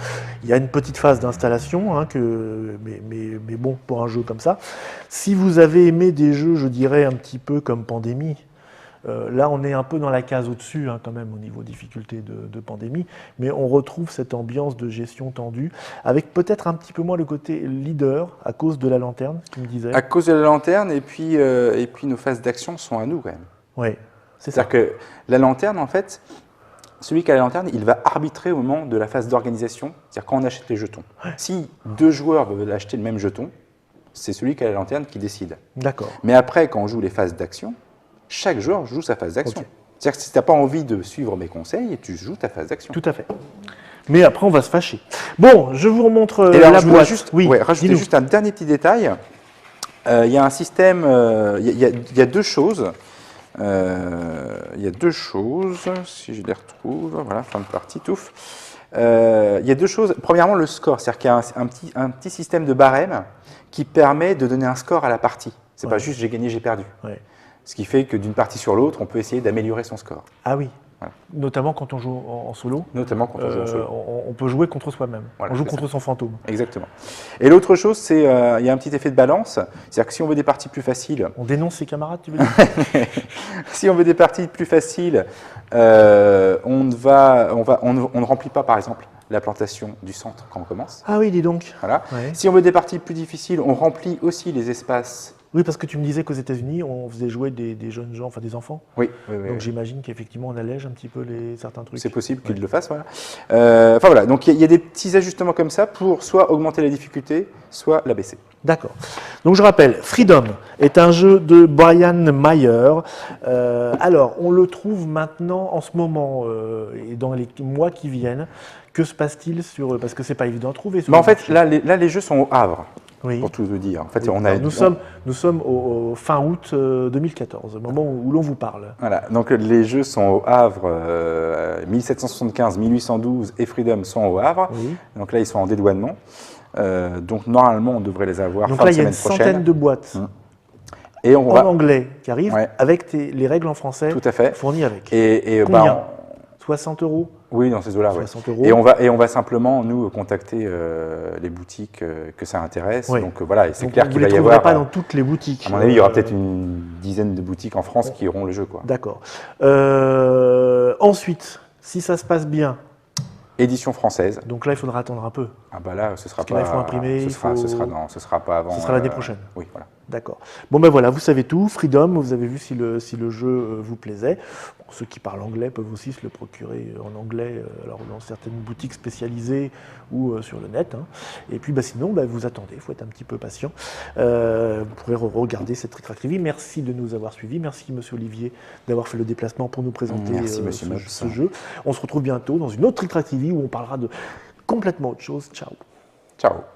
Il y a une petite phase d'installation, hein, mais bon, pour un jeu comme ça. Si vous avez aimé des jeux, je dirais, un petit peu comme Pandémie, là on est un peu dans la case au-dessus hein, quand même au niveau difficulté de Pandémie, mais on retrouve cette ambiance de gestion tendue, avec peut-être un petit peu moins le côté leader à cause de la lanterne, tu me disais. À cause de la lanterne, et puis nos phases d'action sont à nous quand même. Oui. C'est-à-dire que la lanterne, en fait, celui qui a la lanterne, il va arbitrer au moment de la phase d'organisation, c'est-à-dire quand on achète les jetons. Si 2 joueurs veulent acheter le même jeton, c'est celui qui a la lanterne qui décide. D'accord. Mais après, quand on joue les phases d'action, chaque joueur joue sa phase d'action. Okay. C'est-à-dire que si tu n'as pas envie de suivre mes conseils, tu joues ta phase d'action. Tout à fait. Mais après, on va se fâcher. Bon, je vous remontre la boîte. Rajouter juste un dernier petit détail. Il y a un système, il y a 2 choses. Il y a 2 choses, si je les retrouve, voilà, fin de partie, touf. Il y a 2 choses. Premièrement, le score, c'est-à-dire qu'il y a un petit système de barème qui permet de donner un score à la partie. C'est pas juste j'ai gagné, j'ai perdu. Ouais. Ce qui fait que d'une partie sur l'autre, on peut essayer d'améliorer son score. Ah oui. Voilà. Notamment quand on joue en solo. Notamment quand on joue en solo. On peut jouer contre soi-même. Voilà, on joue contre son fantôme. Exactement. Et l'autre chose, c'est il y a un petit effet de balance. C'est-à-dire que si on veut des parties plus faciles... On dénonce ses camarades, tu veux dire? Si on veut des parties plus faciles, on ne remplit pas, par exemple, la plantation du centre quand on commence. Ah oui, dis donc. Voilà. Ouais. Si on veut des parties plus difficiles, on remplit aussi les espaces. Oui, parce que tu me disais qu'aux États-Unis, on faisait jouer des jeunes gens, enfin des enfants. Oui. Donc j'imagine qu'effectivement, on allège un petit peu certains trucs. C'est possible qu'ils le fassent, voilà. Enfin voilà, donc il y a des petits ajustements comme ça pour soit augmenter la difficulté, soit la baisser. D'accord. Donc je rappelle, Freedom est un jeu de Brian Mayer. Alors, on le trouve maintenant, en ce moment, et dans les mois qui viennent. Que se passe-t-il sur... Parce que c'est pas évident à trouver. En fait, là, les jeux sont au Havre. Oui. Pour tout vous dire. En fait, oui. Nous sommes au fin août 2014, au moment où l'on vous parle. Voilà, donc les jeux sont au Havre 1775, 1812 et Freedom sont au Havre. Oui. Donc là, ils sont en dédouanement. Donc normalement, on devrait les avoir donc fin là, de il y a semaine une prochaine. centaine de boîtes Et on en va... anglais qui arrivent Ouais. avec les règles en français Tout à fait. fournies avec. Et Combien 60 €? Oui, dans ces eaux-là. 60 ouais. €. Et on va simplement, nous, contacter les boutiques que ça intéresse. Oui. Donc voilà, et c'est Donc, clair vous qu'il ne va les y trouverez avoir... pas dans toutes les boutiques. À mon avis, il y aura peut-être une dizaine de boutiques en France qui auront le jeu. D'accord. Ensuite, si ça se passe bien... Édition française. Donc là, il faudra attendre un peu. Ah bah là, ce sera Parce que là, il faut imprimer, ce sera pas avant. Ce sera l'année prochaine. Oui, voilà. D'accord. Bon ben voilà, vous savez tout. Freedom, vous avez vu si le jeu vous plaisait. Bon, ceux qui parlent anglais peuvent aussi se le procurer en anglais, alors dans certaines boutiques spécialisées ou sur le net. Hein. Et puis sinon, vous attendez, il faut être un petit peu patient. Vous pourrez regarder cette Trick Track TV. Merci de nous avoir suivis. Merci Monsieur Olivier d'avoir fait le déplacement pour nous présenter ce jeu. On se retrouve bientôt dans une autre Trick Track TV où on parlera de complètement autre chose. Ciao. Ciao.